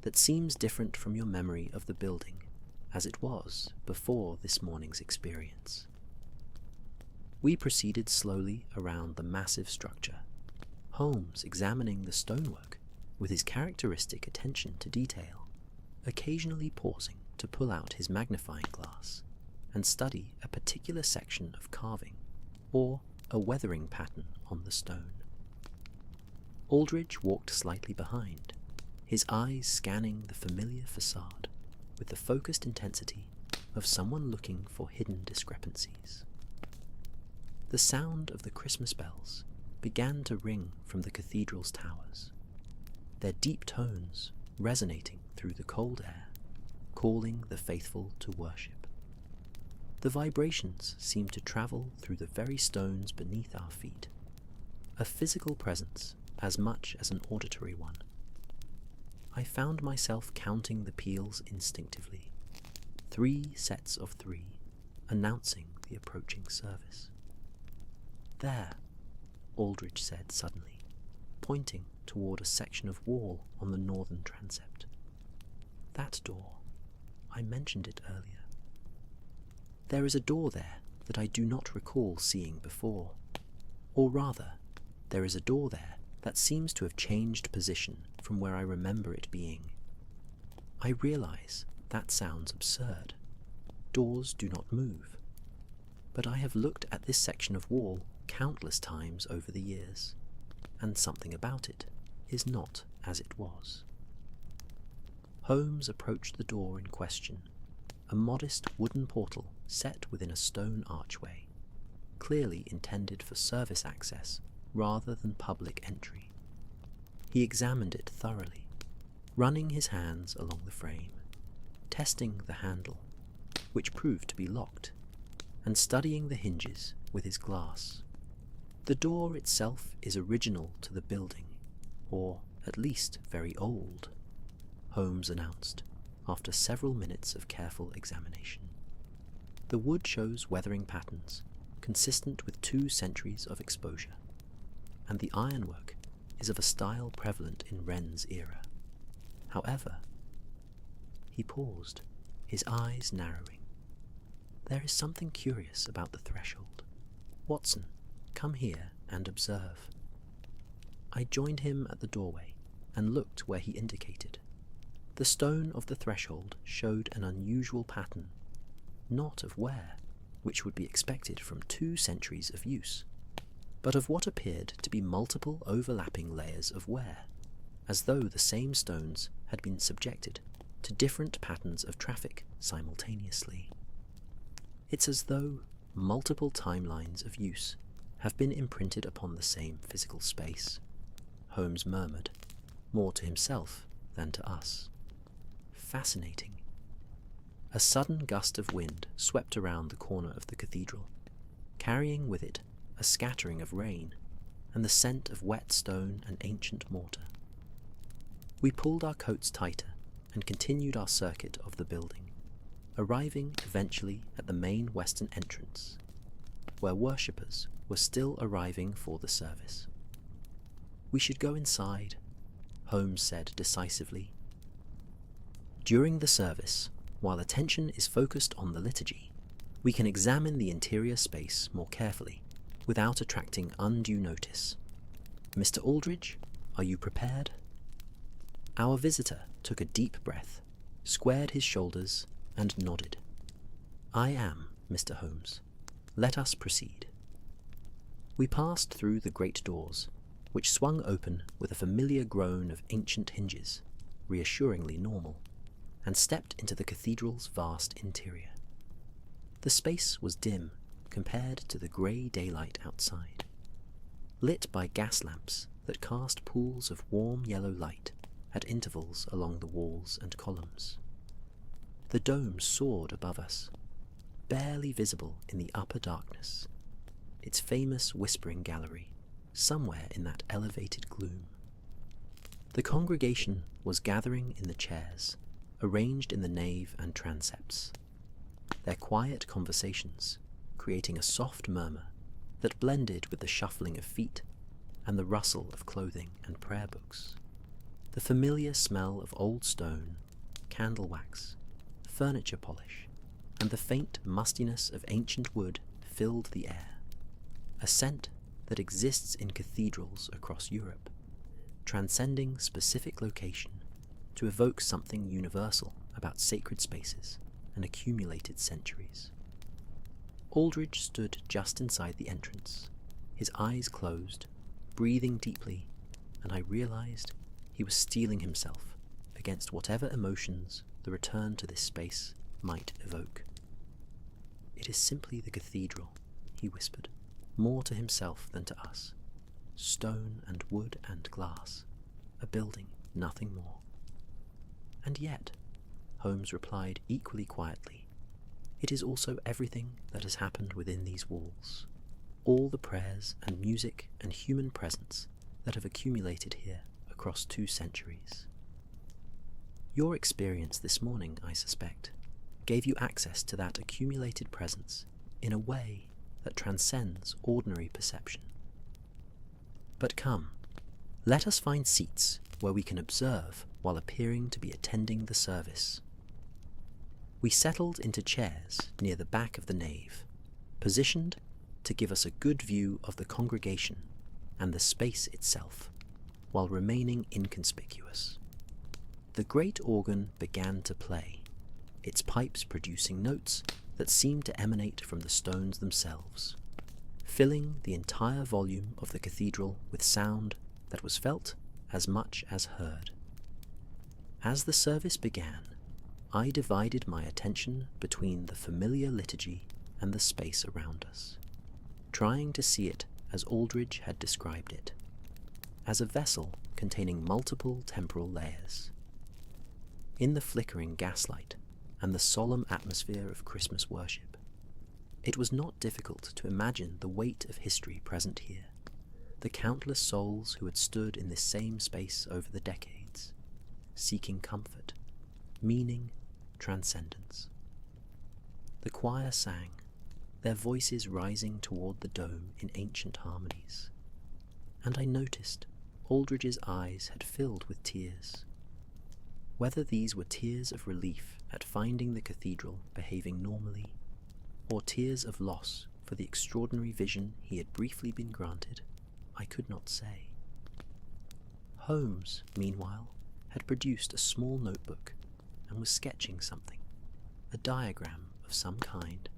that seems different from your memory of the building as it was before this morning's experience." We proceeded slowly around the massive structure, Holmes examining the stonework with his characteristic attention to detail, occasionally pausing to pull out his magnifying glass and study a particular section of carving or a weathering pattern on the stone. Aldridge walked slightly behind, his eyes scanning the familiar facade with the focused intensity of someone looking for hidden discrepancies. The sound of the Christmas bells began to ring from the cathedral's towers, their deep tones resonating through the cold air, calling the faithful to worship. The vibrations seemed to travel through the very stones beneath our feet, a physical presence as much as an auditory one. I found myself counting the peals instinctively, 3 sets of 3, announcing the approaching service. "There," Aldridge said suddenly, pointing toward a section of wall on the northern transept. "That door. I mentioned it earlier. There is a door there that I do not recall seeing before. Or rather, there is a door there that seems to have changed position from where I remember it being. I realize that sounds absurd. Doors do not move. But I have looked at this section of wall countless times over the years, and something about it is not as it was." Holmes approached the door in question, a modest wooden portal set within a stone archway, clearly intended for service access rather than public entry. He examined it thoroughly, running his hands along the frame, testing the handle, which proved to be locked, and studying the hinges with his glass. "The door itself is original to the building, or at least very old," Holmes announced, after several minutes of careful examination. "The wood shows weathering patterns consistent with 2 centuries of exposure, and the ironwork is of a style prevalent in Wren's era. However," he paused, his eyes narrowing, "there is something curious about the threshold. Watson, come here and observe." I joined him at the doorway and looked where he indicated. The stone of the threshold showed an unusual pattern, not of wear, which would be expected from 2 centuries of use, but of what appeared to be multiple overlapping layers of wear, as though the same stones had been subjected to different patterns of traffic simultaneously. "It's as though multiple timelines of use have been imprinted upon the same physical space," Holmes murmured, more to himself than to us. "Fascinating." A sudden gust of wind swept around the corner of the cathedral, carrying with it a scattering of rain and the scent of wet stone and ancient mortar. We pulled our coats tighter and continued our circuit of the building, arriving eventually at the main western entrance, where worshippers were still arriving for the service. "We should go inside," Holmes said decisively. "During the service, while attention is focused on the liturgy, we can examine the interior space more carefully, without attracting undue notice. Mr. Aldridge, are you prepared?" Our visitor took a deep breath, squared his shoulders, and nodded. "I am, Mr. Holmes. Let us proceed." We passed through the great doors, which swung open with a familiar groan of ancient hinges, reassuringly normal, and stepped into the cathedral's vast interior. The space was dim, compared to the grey daylight outside, lit by gas lamps that cast pools of warm yellow light at intervals along the walls and columns. The dome soared above us, barely visible in the upper darkness, its famous whispering gallery somewhere in that elevated gloom. The congregation was gathering in the chairs, arranged in the nave and transepts, their quiet conversations creating a soft murmur that blended with the shuffling of feet and the rustle of clothing and prayer books. The familiar smell of old stone, candle wax, furniture polish, and the faint mustiness of ancient wood filled the air, a scent that exists in cathedrals across Europe, transcending specific location to evoke something universal about sacred spaces and accumulated centuries. Aldridge stood just inside the entrance, his eyes closed, breathing deeply, and I realized he was steeling himself against whatever emotions the return to this space might evoke. "It is simply the cathedral," he whispered, more to himself than to us. "Stone and wood and glass, a building, nothing more." "And yet," Holmes replied equally quietly, "it is also everything that has happened within these walls, all the prayers and music and human presence that have accumulated here across 2 centuries. Your experience this morning, I suspect, gave you access to that accumulated presence in a way that transcends ordinary perception. But come, let us find seats where we can observe while appearing to be attending the service." We settled into chairs near the back of the nave, positioned to give us a good view of the congregation and the space itself, while remaining inconspicuous. The great organ began to play, its pipes producing notes that seemed to emanate from the stones themselves, filling the entire volume of the cathedral with sound that was felt as much as heard. As the service began, I divided my attention between the familiar liturgy and the space around us, trying to see it as Aldridge had described it, as a vessel containing multiple temporal layers. In the flickering gaslight and the solemn atmosphere of Christmas worship, it was not difficult to imagine the weight of history present here, the countless souls who had stood in this same space over the decades, seeking comfort, meaning, transcendence. The choir sang, their voices rising toward the dome in ancient harmonies, and I noticed Aldridge's eyes had filled with tears. Whether these were tears of relief at finding the cathedral behaving normally, or tears of loss for the extraordinary vision he had briefly been granted, I could not say. Holmes, meanwhile, had produced a small notebook and was sketching something, a diagram of some kind,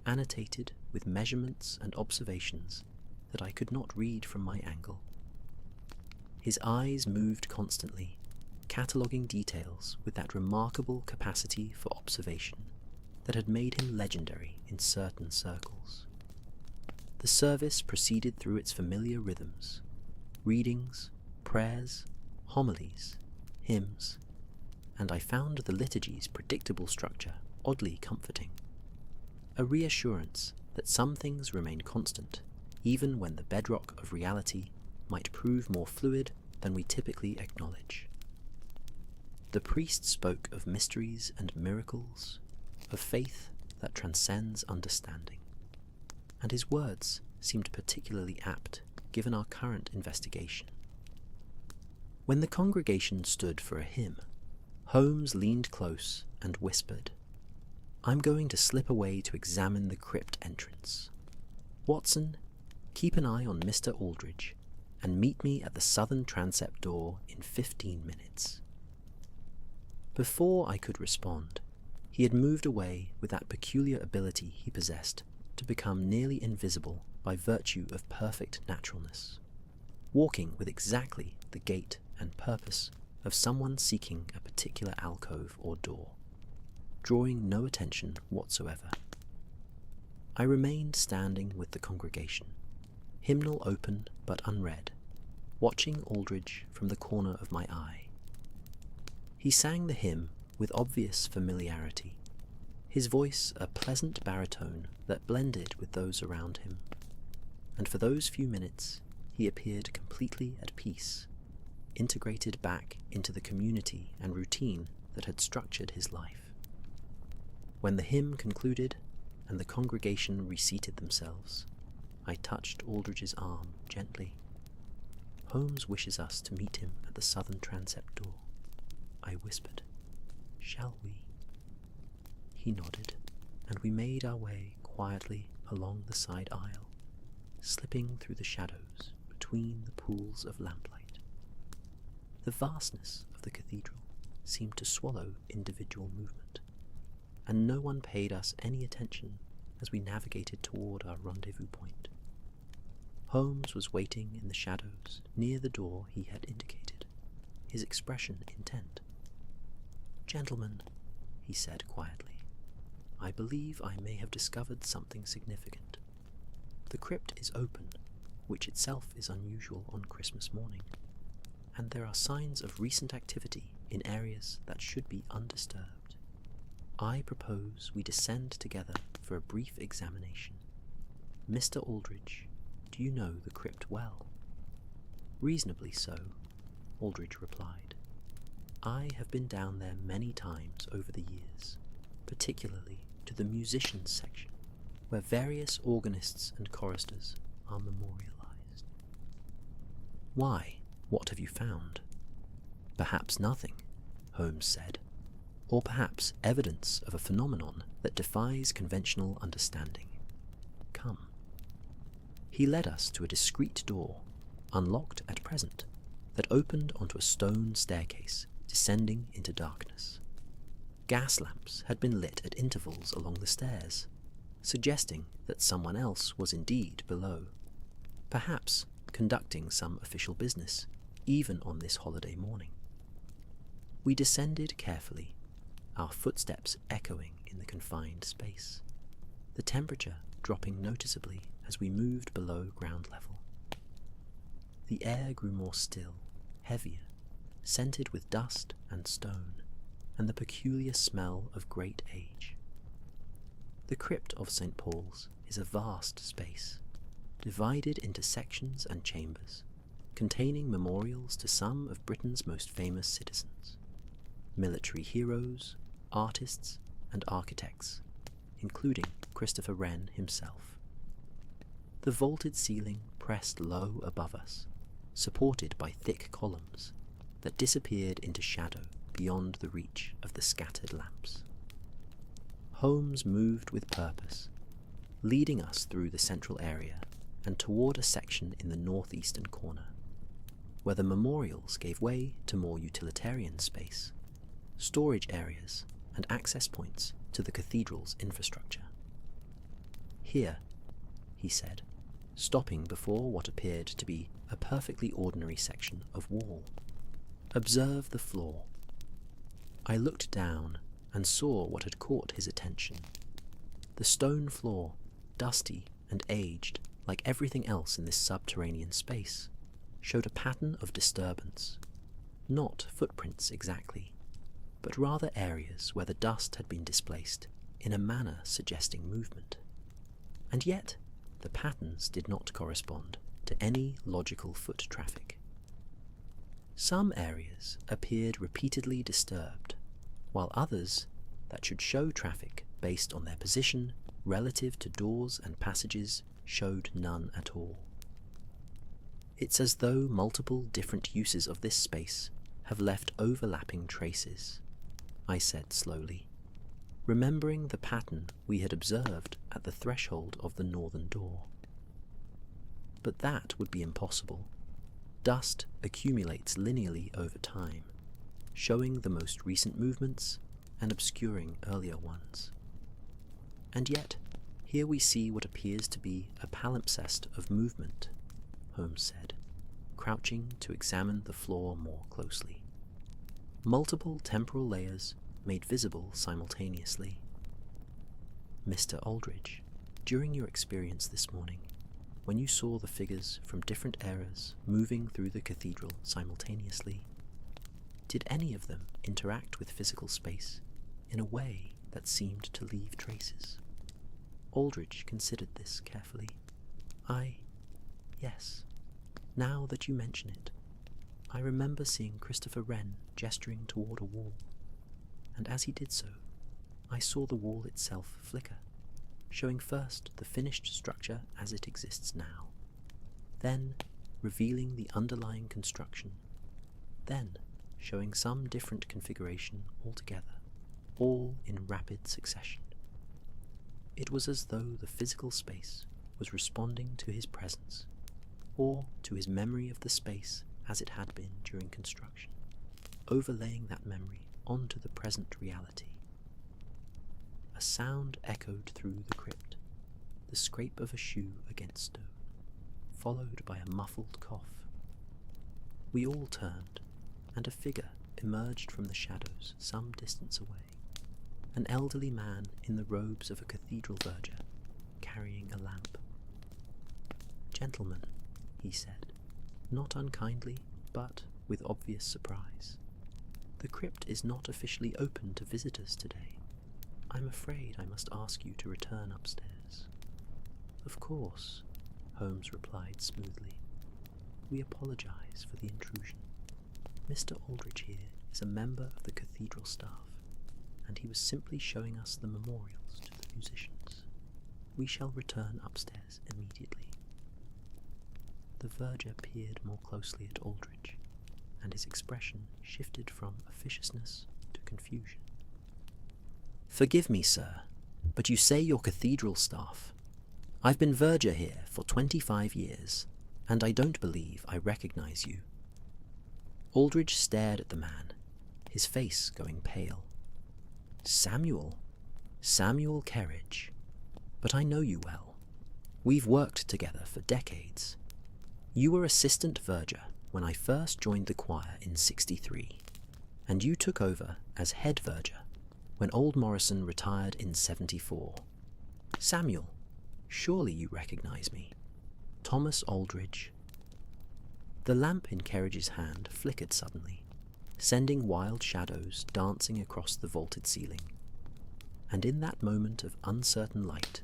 annotated with measurements and observations that I could not read from my angle. His eyes moved constantly, cataloguing details with that remarkable capacity for observation that had made him legendary in certain circles. The service proceeded through its familiar rhythms: readings, prayers, homilies, hymns, and I found the liturgy's predictable structure oddly comforting. A reassurance that some things remain constant, even when the bedrock of reality might prove more fluid than we typically acknowledge. The priest spoke of mysteries and miracles, of faith that transcends understanding, and his words seemed particularly apt given our current investigation. When the congregation stood for a hymn, Holmes leaned close and whispered, "I'm going to slip away to examine the crypt entrance. Watson, keep an eye on Mr. Aldridge, and meet me at the southern transept door in 15 minutes. Before I could respond, he had moved away with that peculiar ability he possessed to become nearly invisible by virtue of perfect naturalness, walking with exactly the gait and purpose of someone seeking a particular alcove or door, drawing no attention whatsoever. I remained standing with the congregation, hymnal open but unread, watching Aldridge from the corner of my eye. He sang the hymn with obvious familiarity, his voice a pleasant baritone that blended with those around him, and for those few minutes he appeared completely at peace, integrated back into the community and routine that had structured his life. When the hymn concluded and the congregation reseated themselves, I touched Aldridge's arm gently. "Holmes wishes us to meet him at the southern transept door," I whispered. "Shall we?" He nodded, and we made our way quietly along the side aisle, slipping through the shadows between the pools of lamplight. The vastness of the cathedral seemed to swallow individual movement, and no one paid us any attention as we navigated toward our rendezvous point. Holmes was waiting in the shadows near the door he had indicated, his expression intent. "Gentlemen," he said quietly, "I believe I may have discovered something significant. The crypt is open, which itself is unusual on Christmas morning, and there are signs of recent activity in areas that should be undisturbed. I propose we descend together for a brief examination. Mr. Aldridge, do you know the crypt well?" "Reasonably so," Aldridge replied. "I have been down there many times over the years, particularly to the musicians section, where various organists and choristers are memorialized." "Why? What have you found?" "Perhaps nothing," Holmes said, "or perhaps evidence of a phenomenon that defies conventional understanding. Come." He led us to a discreet door, unlocked at present, that opened onto a stone staircase descending into darkness. Gas lamps had been lit at intervals along the stairs, suggesting that someone else was indeed below, perhaps conducting some official business, even on this holiday morning. We descended carefully, our footsteps echoing in the confined space, the temperature dropping noticeably as we moved below ground level. The air grew more still, heavier, scented with dust and stone, and the peculiar smell of great age. The crypt of St. Paul's is a vast space, divided into sections and chambers, containing memorials to some of Britain's most famous citizens, military heroes, artists, and architects, including Christopher Wren himself. The vaulted ceiling pressed low above us, supported by thick columns that disappeared into shadow beyond the reach of the scattered lamps. Holmes moved with purpose, leading us through the central area and toward a section in the northeastern corner, where the memorials gave way to more utilitarian space, storage areas, and access points to the cathedral's infrastructure. "Here," he said, stopping before what appeared to be a perfectly ordinary section of wall. "Observe the floor." I looked down and saw what had caught his attention. The stone floor, dusty and aged like everything else in this subterranean space, showed a pattern of disturbance. Not footprints exactly, but rather areas where the dust had been displaced in a manner suggesting movement. And yet, the patterns did not correspond to any logical foot traffic. Some areas appeared repeatedly disturbed, while others, that should show traffic based on their position relative to doors and passages, showed none at all. "It's as though multiple different uses of this space have left overlapping traces," I said slowly, remembering the pattern we had observed at the threshold of the northern door. But that would be impossible. Dust accumulates linearly over time, showing the most recent movements and obscuring earlier ones. And yet, here we see what appears to be a palimpsest of movement, Holmes said, crouching to examine the floor more closely. Multiple temporal layers made visible simultaneously. "Mr. Aldridge, During your experience this morning, when you saw the figures from different eras moving through the cathedral simultaneously, did any of them interact with physical space in a way that seemed to leave traces? Aldridge considered this carefully. Yes. Now that you mention it, I remember seeing Christopher Wren gesturing toward a wall, and as he did so, I saw the wall itself flicker, showing first the finished structure as it exists now, then revealing the underlying construction, then showing some different configuration altogether, all in rapid succession. It was as though the physical space was responding to his presence, or to his memory of the space as it had been during construction, overlaying that memory onto the present reality. A sound echoed through the crypt, the scrape of a shoe against stone, followed by a muffled cough. We all turned, and a figure emerged from the shadows some distance away, an elderly man in the robes of a cathedral verger, carrying a lamp. "Gentlemen," he said, not unkindly, but with obvious surprise, "the crypt is not officially open to visitors today. I'm afraid I must ask you to return upstairs." "Of course," Holmes replied smoothly. "We apologize for the intrusion. Mr. Aldridge here is a member of the cathedral staff, and he was simply showing us the memorials to the musicians. We shall return upstairs immediately." The verger peered more closely at Aldridge, and his expression shifted from officiousness to confusion. "Forgive me, sir, but you say you're cathedral staff. I've been verger here for 25 years, and I don't believe I recognize you." Aldridge stared at the man, his face going pale. Samuel Kerridge. But I know you well. We've worked together for decades. You were assistant verger when I first joined the choir in '63, and you took over as head verger when old Morrison retired in '74. Samuel, surely you recognize me. Thomas Aldridge. The lamp in Kerridge's hand flickered suddenly, sending wild shadows dancing across the vaulted ceiling. And in that moment of uncertain light,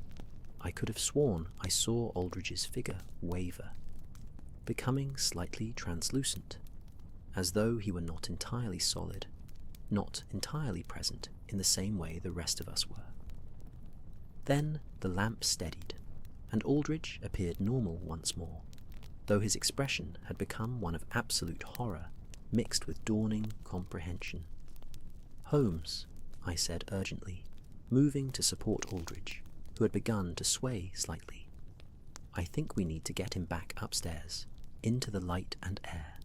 I could have sworn I saw Aldridge's figure waver, becoming slightly translucent, as though he were not entirely solid, not entirely present in the same way the rest of us were. Then the lamp steadied, and Aldridge appeared normal once more, though his expression had become one of absolute horror mixed with dawning comprehension. "Holmes," I said urgently, moving to support Aldridge, who had begun to sway slightly. "I think we need to get him back upstairs, into the light and air."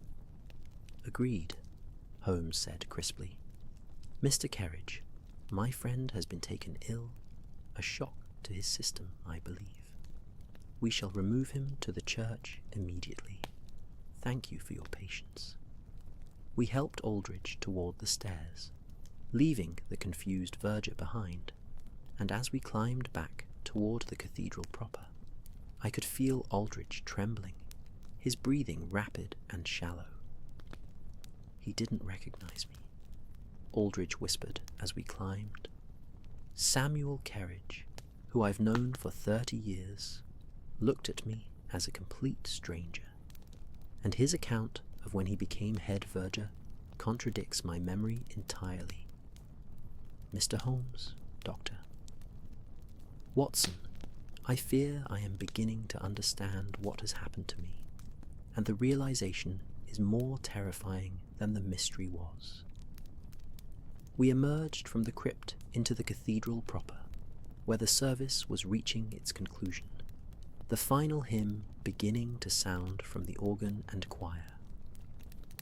"Agreed," Holmes said crisply. "Mr. Kerridge, my friend has been taken ill, a shock to his system, I believe. We shall remove him to the church immediately. Thank you for your patience." We helped Aldridge toward the stairs, leaving the confused verger behind, and as we climbed back toward the cathedral proper, I could feel Aldridge trembling, his breathing rapid and shallow. "He didn't recognize me," Aldridge whispered as we climbed. "Samuel Kerridge, who I've known for 30 years, looked at me as a complete stranger, and his account of when he became head verger contradicts my memory entirely. Mr. Holmes, Doctor." "Watson, I fear I am beginning to understand what has happened to me, and the realization is more terrifying than the mystery was." We emerged from the crypt into the cathedral proper, where the service was reaching its conclusion, the final hymn beginning to sound from the organ and choir.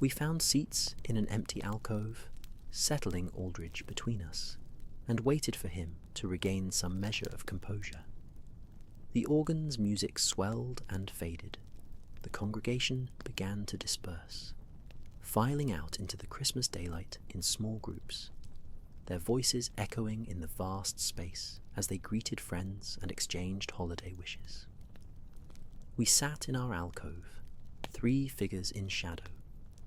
We found seats in an empty alcove, settling Aldridge between us, and waited for him to regain some measure of composure. The organ's music swelled and faded. The congregation began to disperse, filing out into the Christmas daylight in small groups. their voices echoing in the vast space as they greeted friends and exchanged holiday wishes. We sat in our alcove, 3 figures in shadow,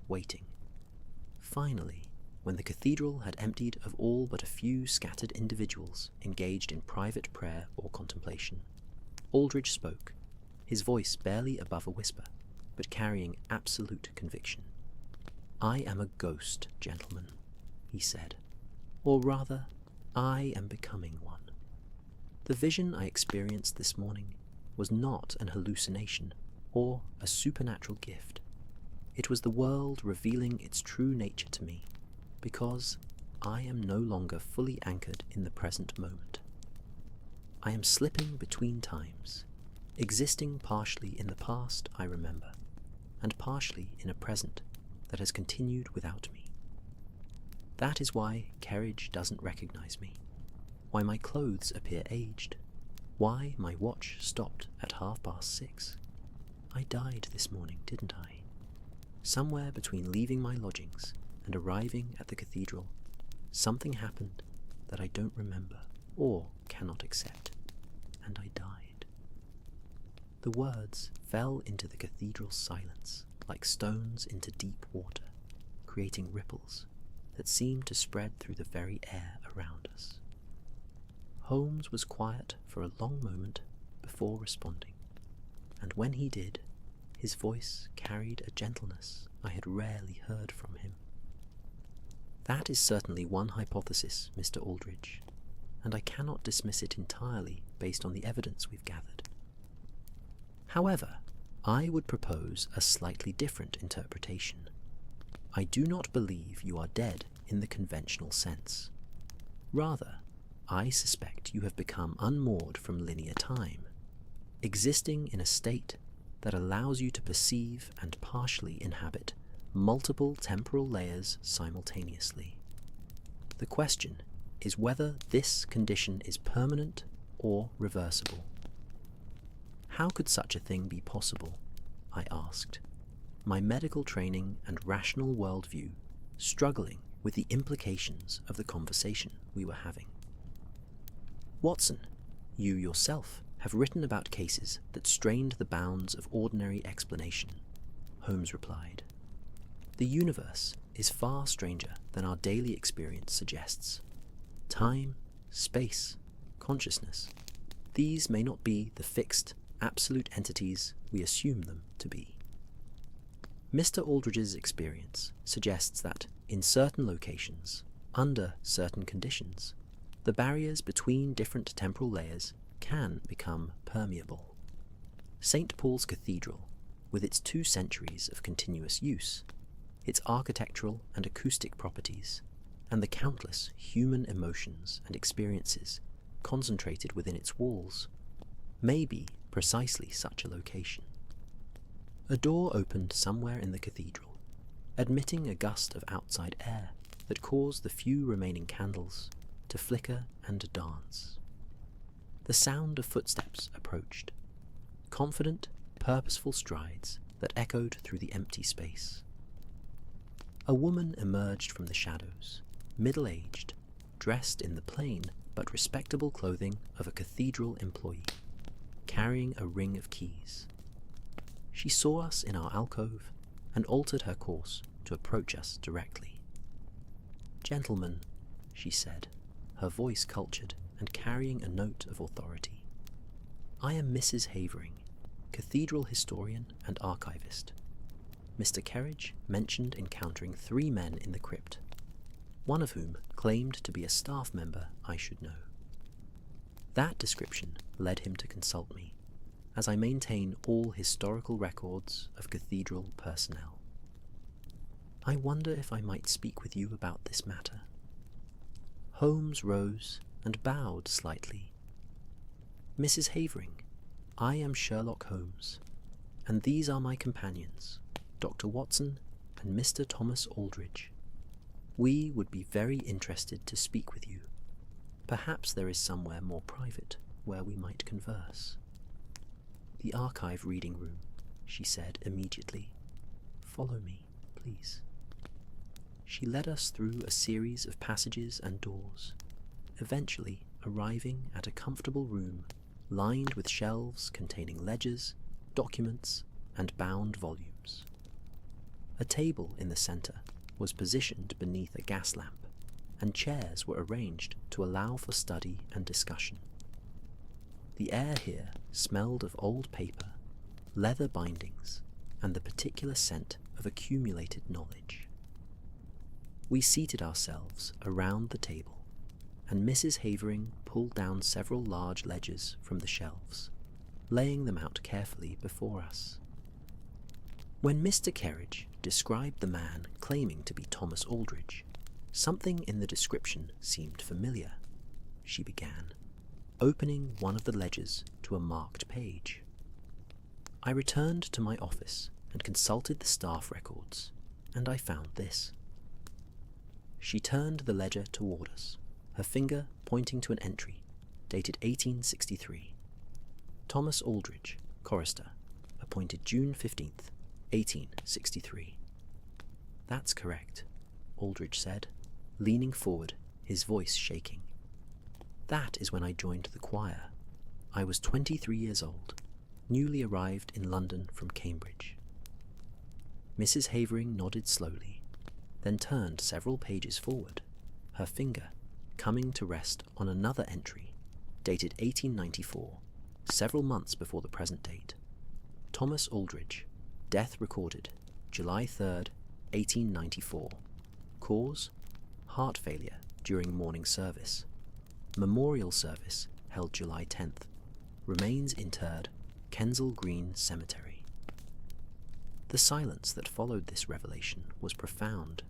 waiting. Finally, when the cathedral had emptied of all but a few scattered individuals engaged in private prayer or contemplation, Aldridge spoke, his voice barely above a whisper, but carrying absolute conviction. "I am a ghost, gentlemen," he said. "Or rather, I am becoming one. The vision I experienced this morning was not an hallucination or a supernatural gift. It was the world revealing its true nature to me, because I am no longer fully anchored in the present moment. I am slipping between times, existing partially in the past I remember, and partially in a present that has continued without me. That is why Kerridge doesn't recognize me, why my clothes appear aged, why my watch stopped at 6:30. I died this morning, didn't I? Somewhere between leaving my lodgings and arriving at the cathedral, something happened that I don't remember or cannot accept, and I died." The words fell into the cathedral's silence like stones into deep water, creating ripples that seemed to spread through the very air around us. Holmes was quiet for a long moment before responding, and when he did, his voice carried a gentleness I had rarely heard from him. "That is certainly one hypothesis, Mr. Aldridge, and I cannot dismiss it entirely based on the evidence we've gathered. However, I would propose a slightly different interpretation. I do not believe you are dead in the conventional sense. Rather, I suspect you have become unmoored from linear time, existing in a state that allows you to perceive and partially inhabit multiple temporal layers simultaneously. The question is whether this condition is permanent or reversible." "How could such a thing be possible?" I asked, my medical training and rational worldview struggling with the implications of the conversation we were having. "Watson, you yourself have written about cases that strained the bounds of ordinary explanation," Holmes replied. "The universe is far stranger than our daily experience suggests. Time, space, consciousness, these may not be the fixed, absolute entities we assume them to be. Mr. Aldridge's experience suggests that, in certain locations, under certain conditions, the barriers between different temporal layers can become permeable. St. Paul's Cathedral, with its 2 centuries of continuous use, its architectural and acoustic properties, and the countless human emotions and experiences concentrated within its walls, may be precisely such a location." A door opened somewhere in the cathedral, admitting a gust of outside air that caused the few remaining candles to flicker and dance. The sound of footsteps approached, confident, purposeful strides that echoed through the empty space. A woman emerged from the shadows, middle-aged, dressed in the plain but respectable clothing of a cathedral employee, carrying a ring of keys. She saw us in our alcove and altered her course to approach us directly. "Gentlemen," she said, her voice cultured and carrying a note of authority, "I am Mrs. Havering, cathedral historian and archivist. Mr. Kerridge mentioned encountering 3 men in the crypt, one of whom claimed to be a staff member I should know. That description led him to consult me, as I maintain all historical records of cathedral personnel. I wonder if I might speak with you about this matter." Holmes rose and bowed slightly. "Mrs. Havering, I am Sherlock Holmes, and these are my companions, Dr. Watson and Mr. Thomas Aldridge. We would be very interested to speak with you. Perhaps there is somewhere more private where we might converse." "The archive reading room," she said immediately. "Follow me, please." She led us through a series of passages and doors, eventually arriving at a comfortable room lined with shelves containing ledgers, documents, and bound volumes. A table in the centre was positioned beneath a gas lamp, and chairs were arranged to allow for study and discussion. The air here smelled of old paper, leather bindings, and the particular scent of accumulated knowledge. We seated ourselves around the table, and Mrs. Havering pulled down several large ledgers from the shelves, laying them out carefully before us. When Mr. Kerridge described the man claiming to be Thomas Aldridge, something in the description seemed familiar, she began, opening one of the ledgers to a marked page. I returned to my office and consulted the staff records, and I found this. She turned the ledger toward us, her finger pointing to an entry dated 1863. Thomas Aldridge, chorister, appointed June 15th, 1863. That's correct, Aldridge said, leaning forward, his voice shaking. That is when I joined the choir. I was 23 years old, newly arrived in London from Cambridge. Mrs. Havering nodded slowly, then turned several pages forward, her finger coming to rest on another entry, dated 1894, several months before the present date. Thomas Aldridge, death recorded, July 3rd, 1894. Cause, heart failure during morning service. Memorial service held July 10th. Remains interred, Kensal Green Cemetery. The silence that followed this revelation was profound,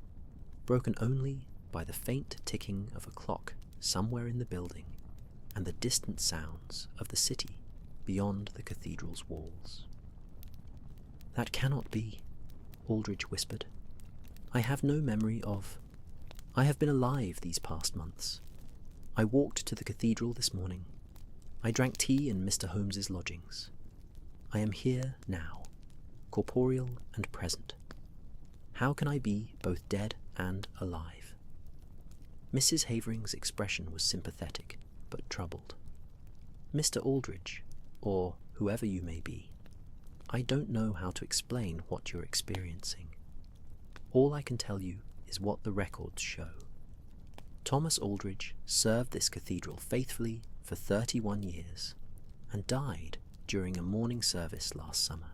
broken only by the faint ticking of a clock somewhere in the building and the distant sounds of the city beyond the cathedral's walls. That cannot be, Aldridge whispered. I have no memory of... I have been alive these past months. I walked to the cathedral this morning. I drank tea in Mr. Holmes's lodgings. I am here now, corporeal and present. How can I be both dead and alive? Mrs. Havering's expression was sympathetic, but troubled. Mr. Aldridge, or whoever you may be, I don't know how to explain what you're experiencing. All I can tell you is what the records show. Thomas Aldridge served this cathedral faithfully for 31 years and died during a morning service last summer.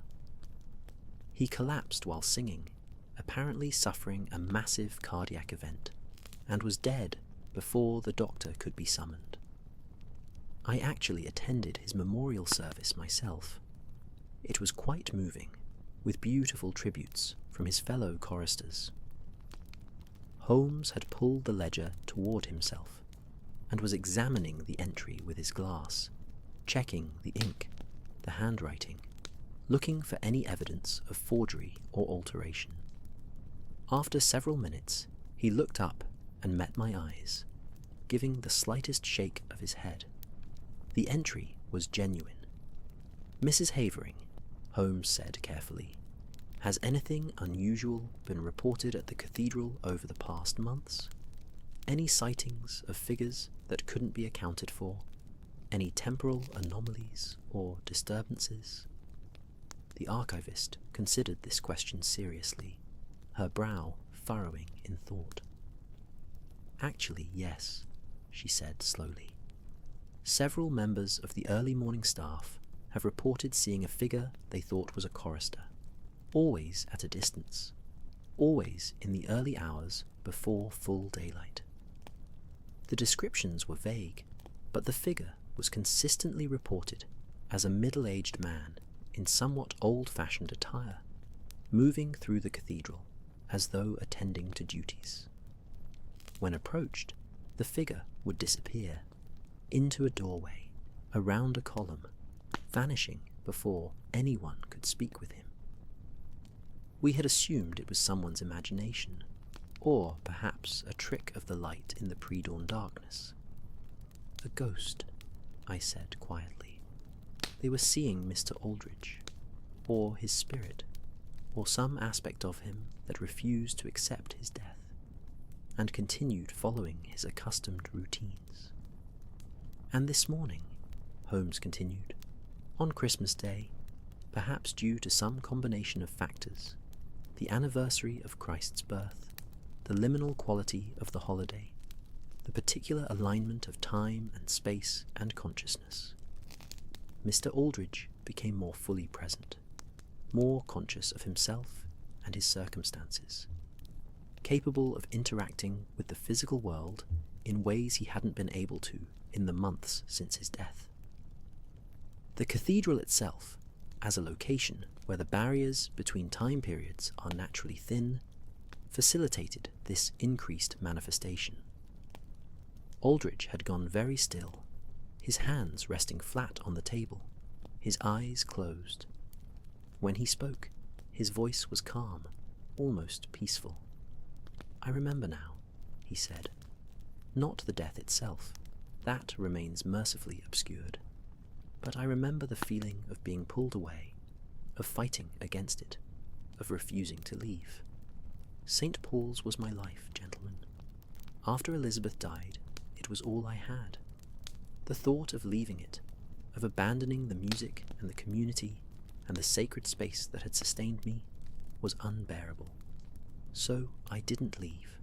He collapsed while singing, apparently suffering a massive cardiac event, and was dead before the doctor could be summoned. I actually attended his memorial service myself. It was quite moving, with beautiful tributes from his fellow choristers. Holmes had pulled the ledger toward himself and was examining the entry with his glass, checking the ink, the handwriting, looking for any evidence of forgery or alteration. After several minutes, he looked up and met my eyes, giving the slightest shake of his head. The entry was genuine. Mrs. Havering, Holmes said carefully, has anything unusual been reported at the cathedral over the past months? Any sightings of figures that couldn't be accounted for? Any temporal anomalies or disturbances? The archivist considered this question seriously, her brow furrowing in thought. Actually, yes, she said slowly. Several members of the early morning staff have reported seeing a figure they thought was a chorister, always at a distance, always in the early hours before full daylight. The descriptions were vague, but the figure was consistently reported as a middle-aged man in somewhat old-fashioned attire, moving through the cathedral as though attending to duties. When approached, the figure would disappear into a doorway, around a column, vanishing before anyone could speak with him. We had assumed it was someone's imagination, or perhaps a trick of the light in the pre-dawn darkness. A ghost, I said quietly. They were seeing Mr. Aldridge, or his spirit, or some aspect of him that refused to accept his death. and continued following his accustomed routines. And this morning, Holmes continued, on Christmas Day, perhaps due to some combination of factors, the anniversary of Christ's birth, the liminal quality of the holiday, the particular alignment of time and space and consciousness, Mr. Aldridge became more fully present, more conscious of himself and his circumstances, capable of interacting with the physical world in ways he hadn't been able to in the months since his death. The cathedral itself, as a location where the barriers between time periods are naturally thin, facilitated this increased manifestation. Aldridge had gone very still, his hands resting flat on the table, his eyes closed. When he spoke, his voice was calm, almost peaceful. "I remember now," he said. "Not the death itself, that remains mercifully obscured. But I remember the feeling of being pulled away, of fighting against it, of refusing to leave. St. Paul's was my life, gentlemen. After Elizabeth died, it was all I had. The thought of leaving it, of abandoning the music and the community and the sacred space that had sustained me, was unbearable. So I didn't leave.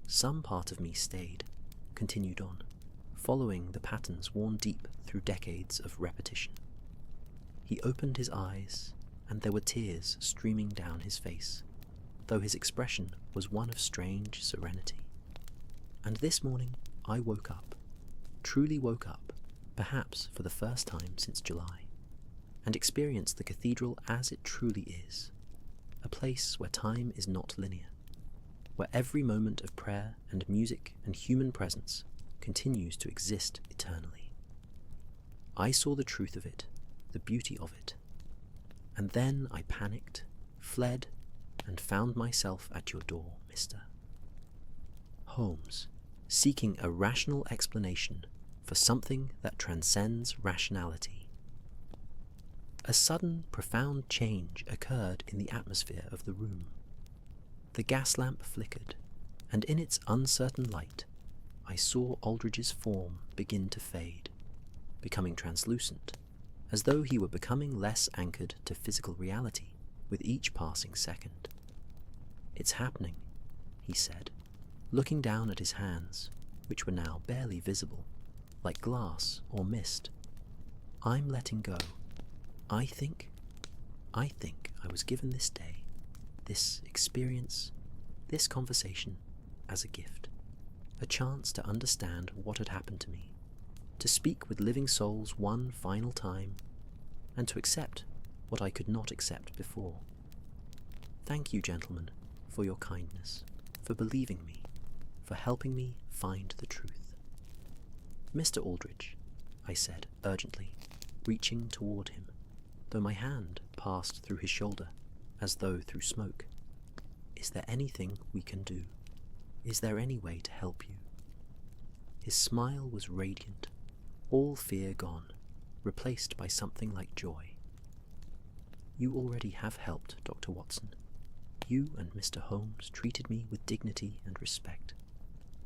Some part of me stayed, continued on, following the patterns worn deep through decades of repetition. He opened his eyes, and there were tears streaming down his face, though his expression was one of strange serenity. And this morning I woke up, truly woke up, perhaps for the first time since July, and experienced the cathedral as it truly is, a place where time is not linear, where every moment of prayer and music and human presence continues to exist eternally. I saw the truth of it, the beauty of it, and then I panicked, fled, and found myself at your door, Mr. Holmes, seeking a rational explanation for something that transcends rationality. A sudden, profound change occurred in the atmosphere of the room. The gas lamp flickered, and in its uncertain light, I saw Aldridge's form begin to fade, becoming translucent, as though he were becoming less anchored to physical reality with each passing second. "It's happening," he said, looking down at his hands, which were now barely visible, like glass or mist. "I'm letting go. I think I was given this day, this experience, this conversation as a gift. A chance to understand what had happened to me, to speak with living souls one final time, and to accept what I could not accept before. Thank you, gentlemen, for your kindness, for believing me, for helping me find the truth." "Mr. Aldridge," I said urgently, reaching toward him, though my hand passed through his shoulder as though through smoke. "Is there anything we can do? Is there any way to help you?" His smile was radiant, all fear gone, replaced by something like joy. "You already have helped, Dr. Watson. You and Mr. Holmes treated me with dignity and respect,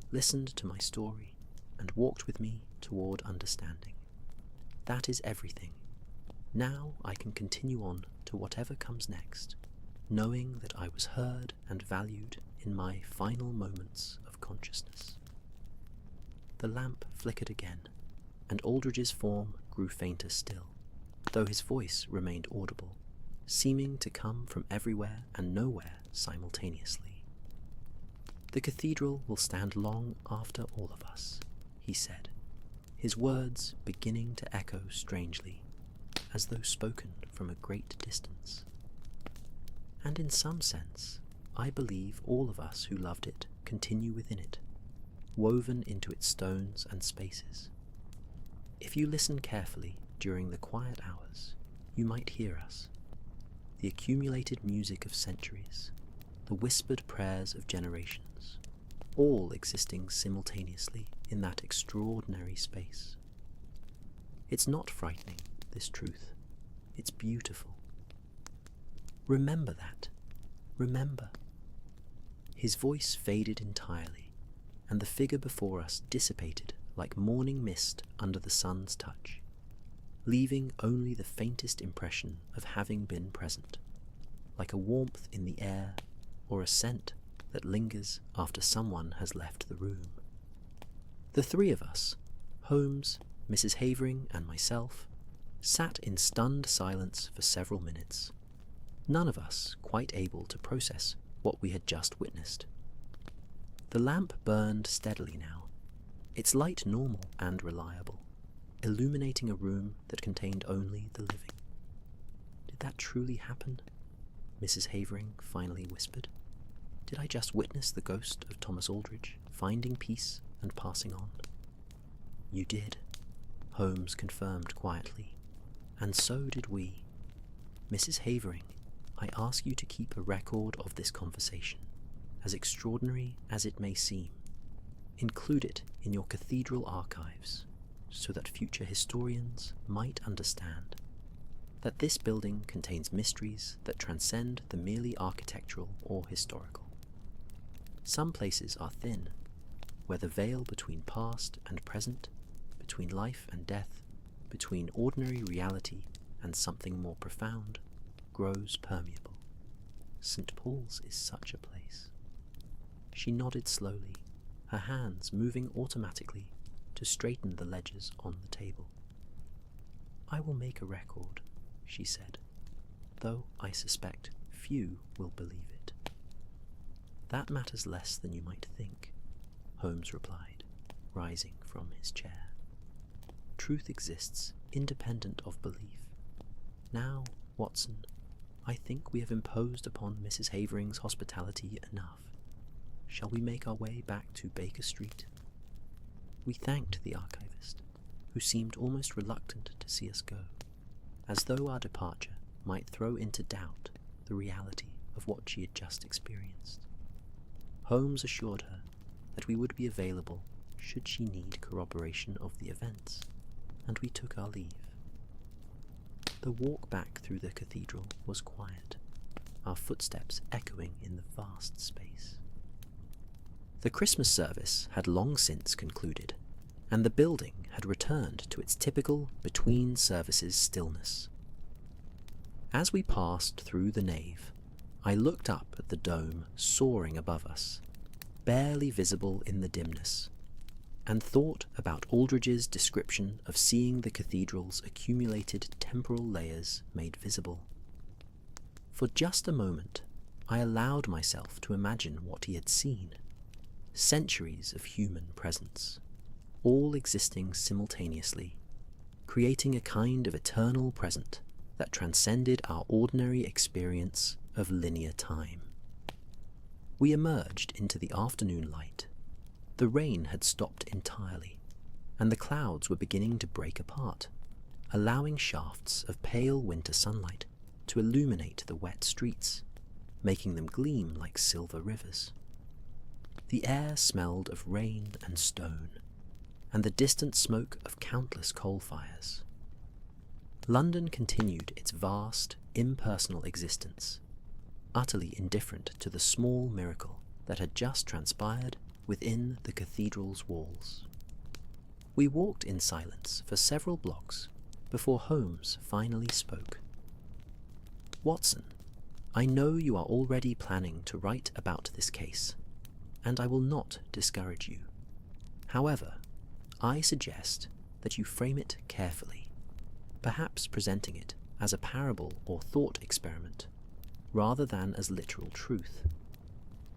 listened to my story, and walked with me toward understanding. That is everything. Now I can continue on to whatever comes next, knowing that I was heard and valued in my final moments of consciousness." The lamp flickered again, and Aldridge's form grew fainter still, though his voice remained audible, seeming to come from everywhere and nowhere simultaneously. "The cathedral will stand long after all of us," he said, his words beginning to echo strangely, as though spoken from a great distance. "And in some sense, I believe all of us who loved it continue within it, woven into its stones and spaces. If you listen carefully during the quiet hours, you might hear us, the accumulated music of centuries, the whispered prayers of generations, all existing simultaneously in that extraordinary space. It's not frightening, this truth. It's beautiful. Remember that. Remember." His voice faded entirely, and the figure before us dissipated like morning mist under the sun's touch, leaving only the faintest impression of having been present, like a warmth in the air or a scent that lingers after someone has left the room. The three of us, Holmes, Mrs. Havering, and myself, sat in stunned silence for several minutes, none of us quite able to process what we had just witnessed. The lamp burned steadily now, its light normal and reliable, illuminating a room that contained only the living. Did that truly happen? Mrs. Havering finally whispered. Did I just witness the ghost of Thomas Aldridge finding peace and passing on? You did, Holmes confirmed quietly, and so did we. Mrs. Havering, I ask you to keep a record of this conversation, as extraordinary as it may seem. Include it in your cathedral archives, so that future historians might understand that this building contains mysteries that transcend the merely architectural or historical. Some places are thin, where the veil between past and present, between life and death, between ordinary reality and something more profound, grows permeable. St. Paul's is such a place. She nodded slowly, her hands moving automatically to straighten the ledgers on the table. I will make a record, she said, though I suspect few will believe it. That matters less than you might think, Holmes replied, rising from his chair. Truth exists independent of belief. Now, Watson, I think we have imposed upon Mrs. Havering's hospitality enough. Shall we make our way back to Baker Street? We thanked the archivist, who seemed almost reluctant to see us go, as though our departure might throw into doubt the reality of what she had just experienced. Holmes assured her that we would be available should she need corroboration of the events, and we took our leave. The walk back through the cathedral was quiet, our footsteps echoing in the vast space. The Christmas service had long since concluded, and the building had returned to its typical between-services stillness. As we passed through the nave, I looked up at the dome soaring above us, barely visible in the dimness, and thought about Aldridge's description of seeing the cathedral's accumulated temporal layers made visible. For just a moment, I allowed myself to imagine what he had seen. Centuries of human presence, all existing simultaneously, creating a kind of eternal present that transcended our ordinary experience of linear time. We emerged into the afternoon light. The rain had stopped entirely, and the clouds were beginning to break apart, allowing shafts of pale winter sunlight to illuminate the wet streets, making them gleam like silver rivers. The air smelled of rain and stone, and the distant smoke of countless coal fires. London continued its vast, impersonal existence, utterly indifferent to the small miracle that had just transpired within the cathedral's walls. We walked in silence for several blocks before Holmes finally spoke. Watson, I know you are already planning to write about this case, and I will not discourage you. However, I suggest that you frame it carefully, perhaps presenting it as a parable or thought experiment, rather than as literal truth.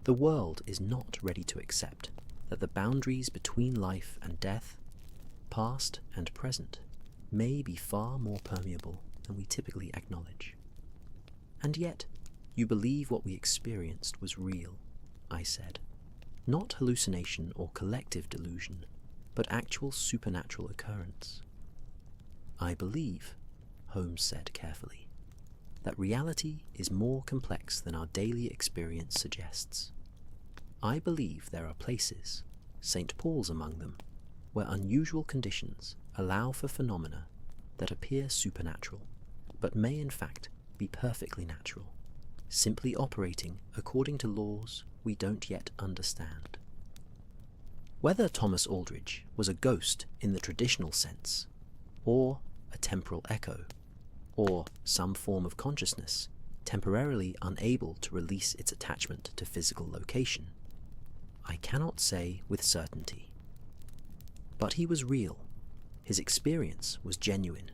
The world is not ready to accept that the boundaries between life and death, past and present, may be far more permeable than we typically acknowledge. And yet, you believe what we experienced was real, I said. Not hallucination or collective delusion, but actual supernatural occurrence. I believe, Holmes said carefully, that reality is more complex than our daily experience suggests. I believe there are places, St. Paul's among them, where unusual conditions allow for phenomena that appear supernatural, but may in fact be perfectly natural, simply operating according to laws we don't yet understand. Whether Thomas Aldridge was a ghost in the traditional sense, or a temporal echo, or some form of consciousness temporarily unable to release its attachment to physical location, I cannot say with certainty. But he was real, his experience was genuine,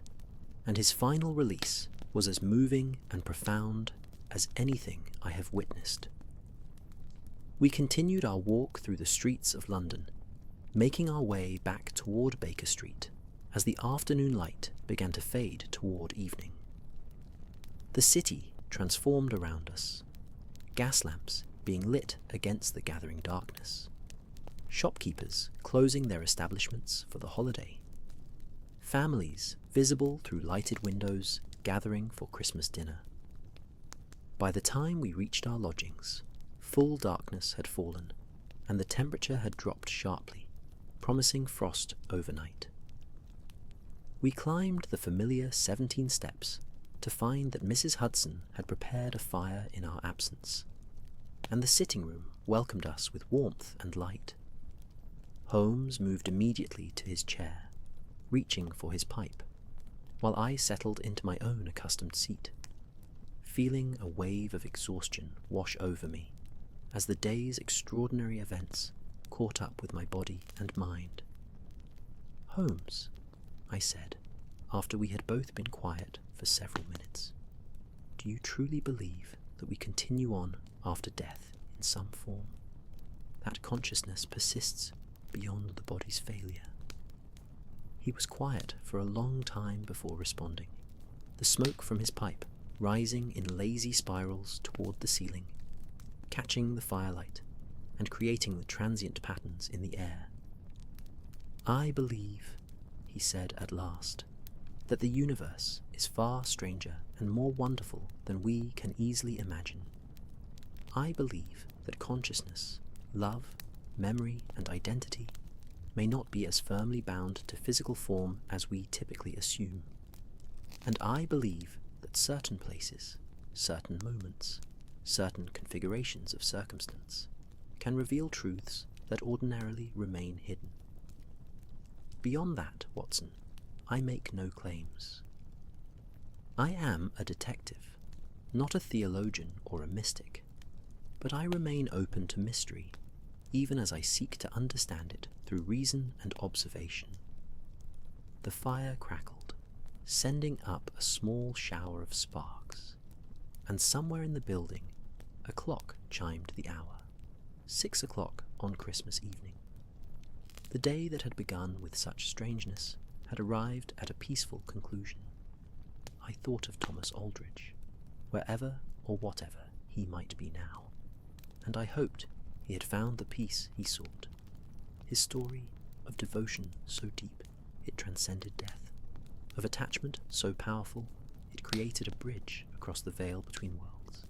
and his final release was as moving and profound as anything I have witnessed. We continued our walk through the streets of London, making our way back toward Baker Street as the afternoon light began to fade toward evening. The city transformed around us, gas lamps being lit against the gathering darkness, shopkeepers closing their establishments for the holiday, families visible through lighted windows gathering for Christmas dinner. By the time we reached our lodgings, full darkness had fallen, and the temperature had dropped sharply, promising frost overnight. We climbed the familiar 17 steps to find that Mrs. Hudson had prepared a fire in our absence, and the sitting room welcomed us with warmth and light. Holmes moved immediately to his chair, reaching for his pipe, while I settled into my own accustomed seat, feeling a wave of exhaustion wash over me as the day's extraordinary events caught up with my body and mind. "Holmes," I said, after we had both been quiet for several minutes, "do you truly believe that we continue on after death in some form? That consciousness persists beyond the body's failure?" He was quiet for a long time before responding, the smoke from his pipe rising in lazy spirals toward the ceiling, catching the firelight and creating the transient patterns in the air. "I believe," he said at last, "that the universe is far stranger and more wonderful than we can easily imagine. I believe that consciousness, love, memory, and identity may not be as firmly bound to physical form as we typically assume. And I believe that certain places, certain moments, certain configurations of circumstance can reveal truths that ordinarily remain hidden. Beyond that, Watson, I make no claims. I am a detective, not a theologian or a mystic, but I remain open to mystery, even as I seek to understand it through reason and observation." The fire crackled, sending up a small shower of sparks, and somewhere in the building a clock chimed the hour, 6 o'clock on Christmas evening. The day that had begun with such strangeness had arrived at a peaceful conclusion. I thought of Thomas Aldridge, wherever or whatever he might be now, and I hoped he had found the peace he sought. His story of devotion so deep it transcended death, of attachment so powerful it created a bridge across the veil between worlds,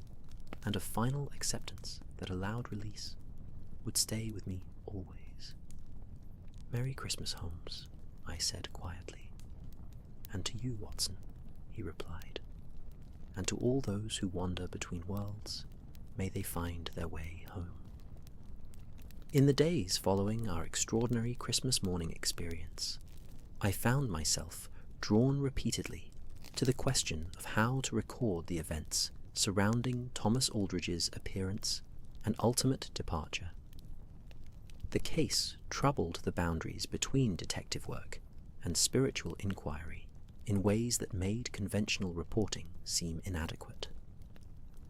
and of final acceptance that allowed release, would stay with me always. "Merry Christmas, Holmes," I said quietly. "And to you, Watson," he replied, "and to all those who wander between worlds, may they find their way home." In the days following our extraordinary Christmas morning experience, I found myself drawn repeatedly to the question of how to record the events surrounding Thomas Aldridge's appearance and ultimate departure. The case troubled the boundaries between detective work and spiritual inquiry in ways that made conventional reporting seem inadequate.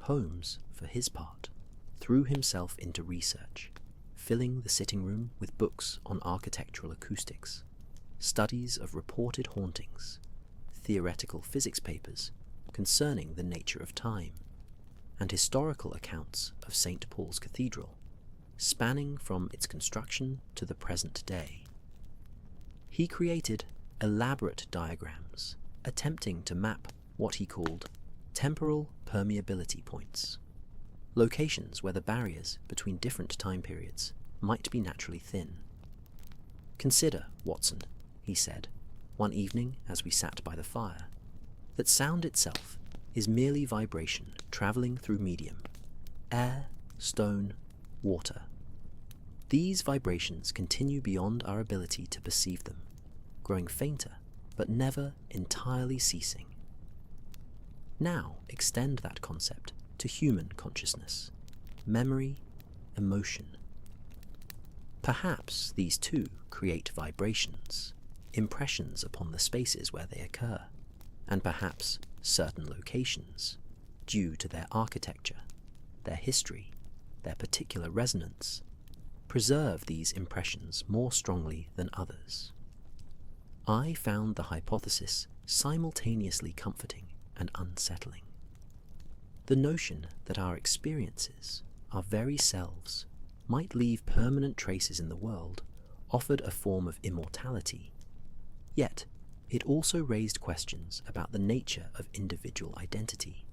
Holmes, for his part, threw himself into research, filling the sitting room with books on architectural acoustics, studies of reported hauntings, theoretical physics papers concerning the nature of time, and historical accounts of St. Paul's Cathedral, spanning from its construction to the present day. He created elaborate diagrams attempting to map what he called temporal permeability points, locations where the barriers between different time periods might be naturally thin. "Consider, Watson," he said, one evening as we sat by the fire, "that sound itself is merely vibration travelling through medium, air, stone, water. These vibrations continue beyond our ability to perceive them, growing fainter but never entirely ceasing. Now extend that concept to human consciousness, memory, emotion. Perhaps these too create vibrations, impressions upon the spaces where they occur, and perhaps certain locations, due to their architecture, their history, their particular resonance, preserve these impressions more strongly than others. I found the hypothesis simultaneously comforting and unsettling. The notion that our experiences, our very selves, might leave permanent traces in the world offered a form of immortality, yet it also raised questions about the nature of individual identity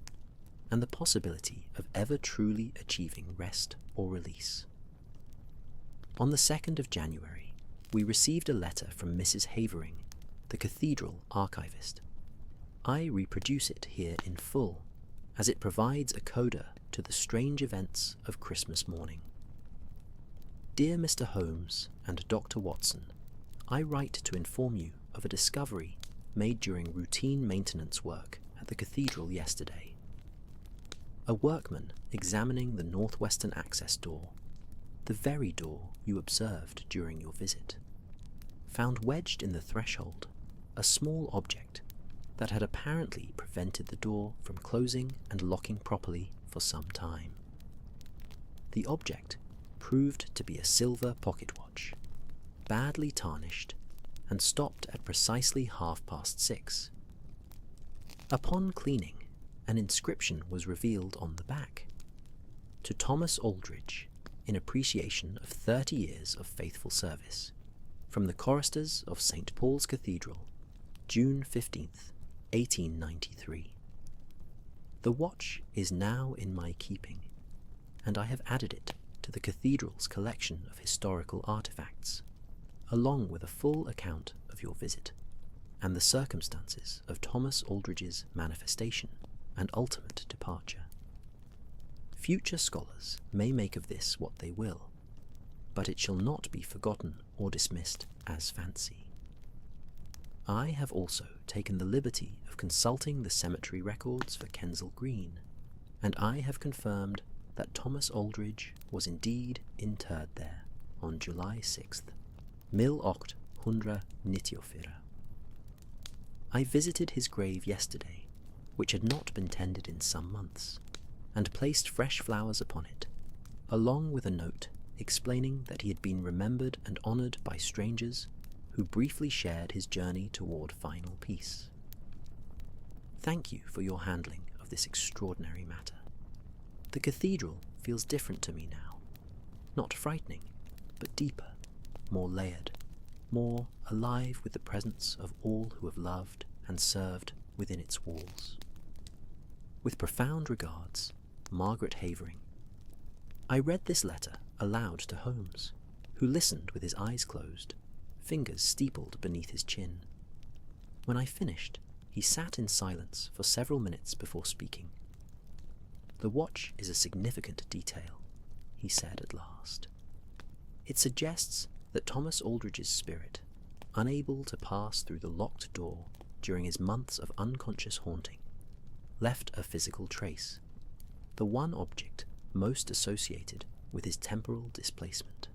and the possibility of ever truly achieving rest or release. On the 2nd of January, we received a letter from Mrs. Havering, the Cathedral archivist. I reproduce it here in full, as it provides a coda to the strange events of Christmas morning. Dear Mr. Holmes and Dr. Watson, I write to inform you of a discovery made during routine maintenance work at the Cathedral yesterday. A workman examining the northwestern access door, the very door you observed during your visit, found wedged in the threshold a small object that had apparently prevented the door from closing and locking properly for some time. The object proved to be a silver pocket watch, badly tarnished, and stopped at precisely 6:30. Upon cleaning, an inscription was revealed on the back: to Thomas Aldridge, in appreciation of 30 years of faithful service, from the choristers of St. Paul's Cathedral, June 15th, 1893. The watch is now in my keeping, and I have added it to the Cathedral's collection of historical artifacts, along with a full account of your visit and the circumstances of Thomas Aldridge's manifestation and ultimate departure. Future scholars may make of this what they will, but it shall not be forgotten or dismissed as fancy. I have also taken the liberty of consulting the cemetery records for Kensal Green, and I have confirmed that Thomas Aldridge was indeed interred there on July 6th, 1894. I visited his grave yesterday, which had not been tended in some months, and placed fresh flowers upon it, along with a note explaining that he had been remembered and honoured by strangers who briefly shared his journey toward final peace. Thank you for your handling of this extraordinary matter. The cathedral feels different to me now, not frightening, but deeper, more layered, more alive with the presence of all who have loved and served within its walls. With profound regards, Margaret Havering. I read this letter aloud to Holmes, who listened with his eyes closed, fingers steepled beneath his chin. When I finished, he sat in silence for several minutes before speaking. The watch is a significant detail, he said at last. It suggests that Thomas Aldridge's spirit, unable to pass through the locked door during his months of unconscious haunting, left a physical trace, the one object most associated with his temporal displacement.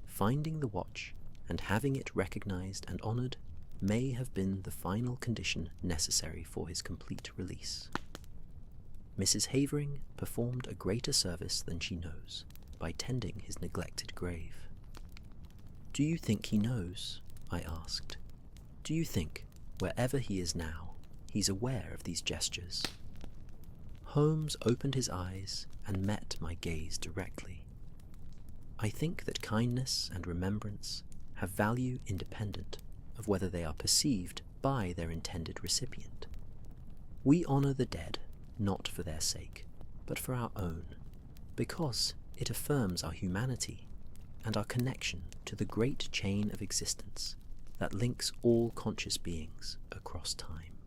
Finding the watch and having it recognized and honored may have been the final condition necessary for his complete release. Mrs. Havering performed a greater service than she knows by tending his neglected grave. "Do you think he knows?" I asked. "Do you think, wherever he is now, he's aware of these gestures?" Holmes opened his eyes and met my gaze directly. "I think that kindness and remembrance have value independent of whether they are perceived by their intended recipient. We honor the dead not for their sake, but for our own, because it affirms our humanity and our connection to the great chain of existence that links all conscious beings across time.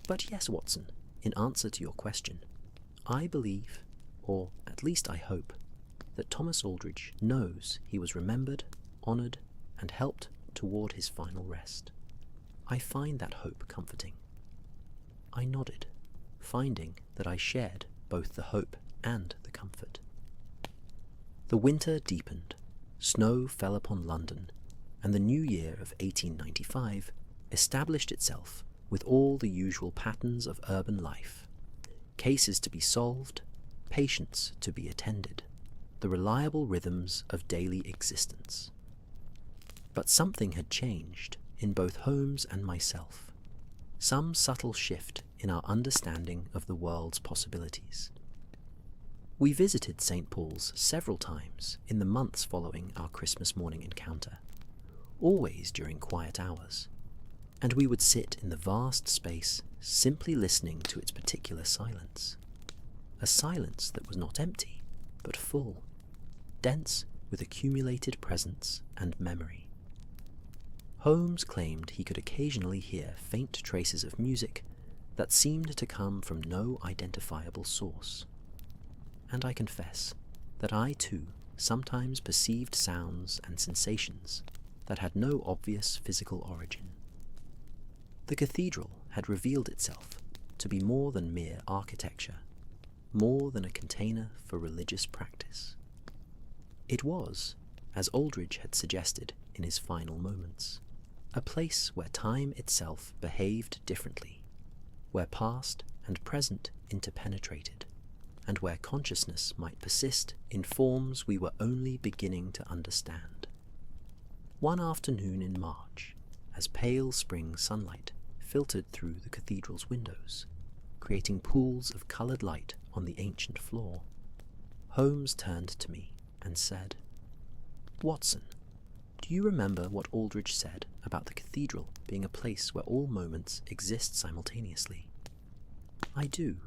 But yes, Watson, in answer to your question, I believe, or at least I hope, that Thomas Aldridge knows he was remembered, honoured, and helped toward his final rest. I find that hope comforting. I nodded, finding that I shared both the hope and the comfort. The winter deepened, snow fell upon London, and the new year of 1895 established itself with all the usual patterns of urban life: cases to be solved, patients to be attended, the reliable rhythms of daily existence. But something had changed in both Holmes and myself, some subtle shift in our understanding of the world's possibilities. We visited St. Paul's several times in the months following our Christmas morning encounter, always during quiet hours, and we would sit in the vast space simply listening to its particular silence. A silence that was not empty, but full, dense with accumulated presence and memory. Holmes claimed he could occasionally hear faint traces of music that seemed to come from no identifiable source. And I confess that I too sometimes perceived sounds and sensations that had no obvious physical origin. The cathedral had revealed itself to be more than mere architecture, more than a container for religious practice. It was, as Aldridge had suggested in his final moments, a place where time itself behaved differently, where past and present interpenetrated, and where consciousness might persist in forms we were only beginning to understand. One afternoon in March, as pale spring sunlight filtered through the cathedral's windows, creating pools of coloured light on the ancient floor, Holmes turned to me and said, "Watson, do you remember what Aldridge said about the cathedral being a place where all moments exist simultaneously?" "I do,"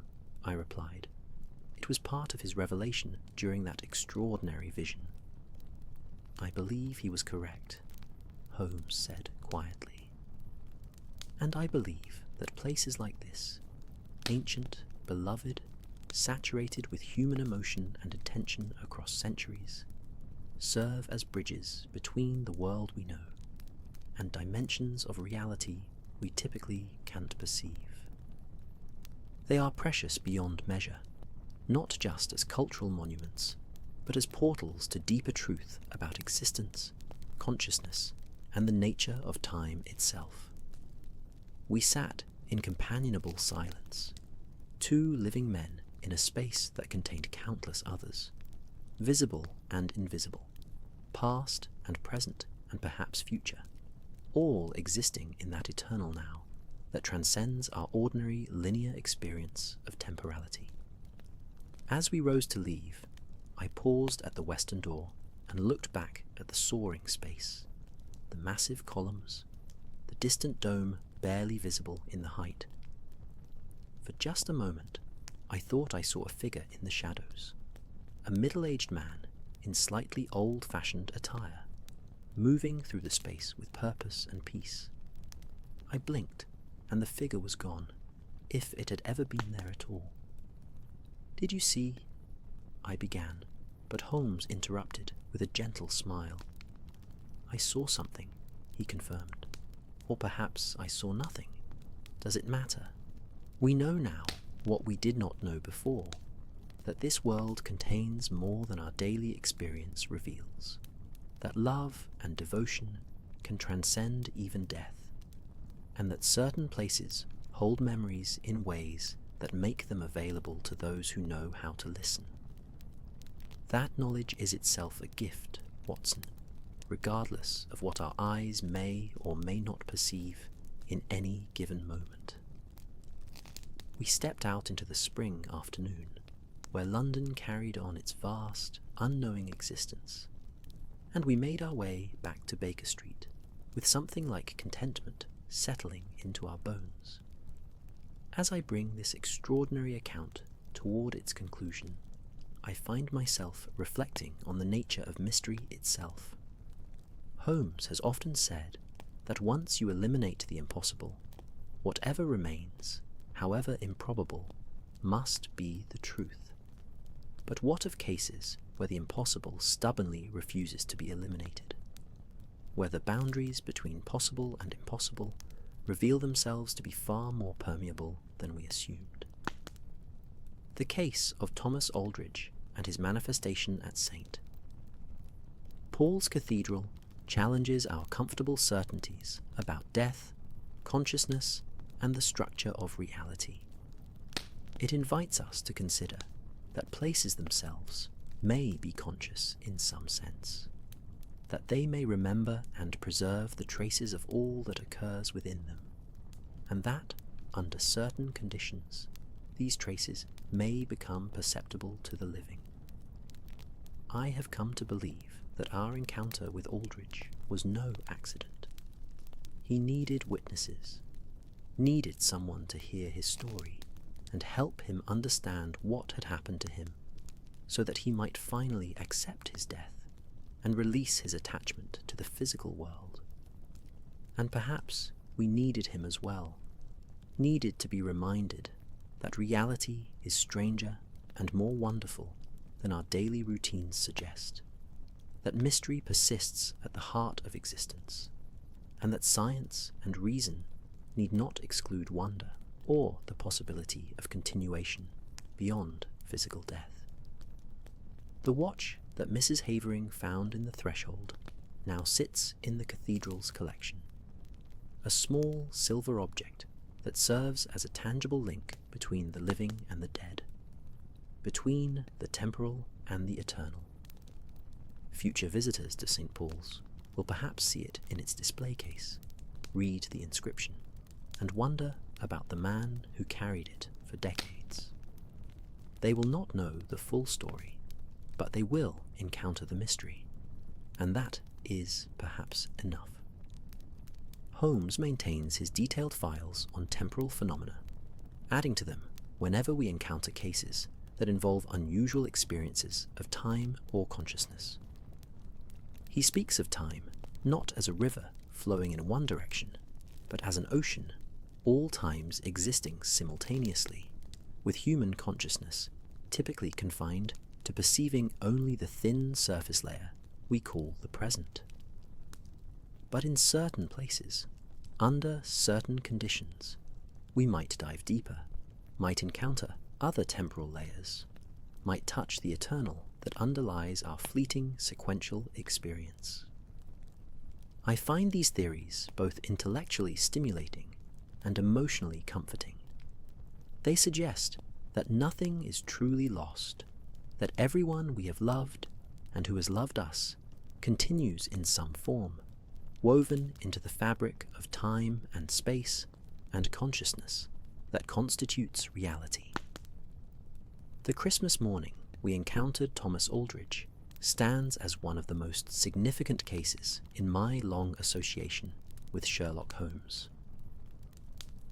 I replied. "It was part of his revelation during that extraordinary vision." "I believe he was correct," Holmes said quietly. "And I believe that places like this, ancient, beloved, saturated with human emotion and attention across centuries, serve as bridges between the world we know and dimensions of reality we typically can't perceive. They are precious beyond measure, not just as cultural monuments, but as portals to deeper truth about existence, consciousness, and the nature of time itself." We sat in companionable silence, two living men in a space that contained countless others, visible and invisible, past and present and perhaps future, all existing in that eternal now that transcends our ordinary linear experience of temporality. As we rose to leave, I paused at the western door and looked back at the soaring space, the massive columns, the distant dome barely visible in the height. For just a moment, I thought I saw a figure in the shadows, a middle-aged man in slightly old-fashioned attire, moving through the space with purpose and peace. I blinked, and the figure was gone, if it had ever been there at all. "Did you see?" I began, but Holmes interrupted with a gentle smile. "I saw something," he confirmed. "Or perhaps I saw nothing. Does it matter? We know now what we did not know before, that this world contains more than our daily experience reveals, that love and devotion can transcend even death, and that certain places hold memories in ways that make them available to those who know how to listen. That knowledge is itself a gift, Watson, regardless of what our eyes may or may not perceive in any given moment." We stepped out into the spring afternoon, where London carried on its vast, unknowing existence, and we made our way back to Baker Street, with something like contentment settling into our bones. As I bring this extraordinary account toward its conclusion, I find myself reflecting on the nature of mystery itself. Holmes has often said that once you eliminate the impossible, whatever remains, however improbable, must be the truth. But what of cases where the impossible stubbornly refuses to be eliminated, where the boundaries between possible and impossible reveal themselves to be far more permeable than we assumed. The case of Thomas Aldridge and his manifestation at St. Paul's Cathedral challenges our comfortable certainties about death, consciousness, and the structure of reality. It invites us to consider that places themselves may be conscious in some sense, that they may remember and preserve the traces of all that occurs within them, and that, under certain conditions, these traces may become perceptible to the living. I have come to believe that our encounter with Aldridge was no accident. He needed witnesses, needed someone to hear his story and help him understand what had happened to him, so that he might finally accept his death and release his attachment to the physical world. And perhaps we needed him as well, needed to be reminded that reality is stranger and more wonderful than our daily routines suggest, that mystery persists at the heart of existence, and that science and reason need not exclude wonder or the possibility of continuation beyond physical death. The watch that Mrs. Havering found in the threshold now sits in the cathedral's collection, a small silver object that serves as a tangible link between the living and the dead, between the temporal and the eternal. Future visitors to St. Paul's will perhaps see it in its display case, read the inscription, and wonder about the man who carried it for decades. They will not know the full story, but they will encounter the mystery, and that is perhaps enough. Holmes maintains his detailed files on temporal phenomena, adding to them whenever we encounter cases that involve unusual experiences of time or consciousness. He speaks of time not as a river flowing in one direction, but as an ocean, all times existing simultaneously, with human consciousness typically confined to perceiving only the thin surface layer we call the present. But in certain places, under certain conditions, we might dive deeper, might encounter other temporal layers, might touch the eternal that underlies our fleeting sequential experience. I find these theories both intellectually stimulating and emotionally comforting. They suggest that nothing is truly lost, that everyone we have loved and who has loved us continues in some form, woven into the fabric of time and space and consciousness that constitutes reality. The Christmas morning we encountered Thomas Aldridge stands as one of the most significant cases in my long association with Sherlock Holmes.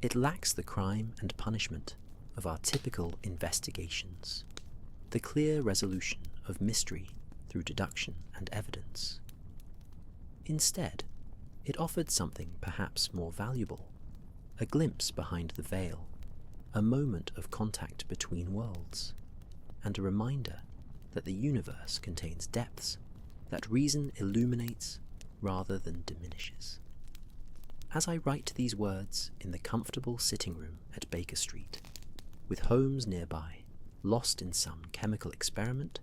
It lacks the crime and punishment of our typical investigations, the clear resolution of mystery through deduction and evidence. Instead, it offered something perhaps more valuable, a glimpse behind the veil, a moment of contact between worlds, and a reminder that the universe contains depths that reason illuminates rather than diminishes. As I write these words in the comfortable sitting room at Baker Street, with Holmes nearby, lost in some chemical experiment,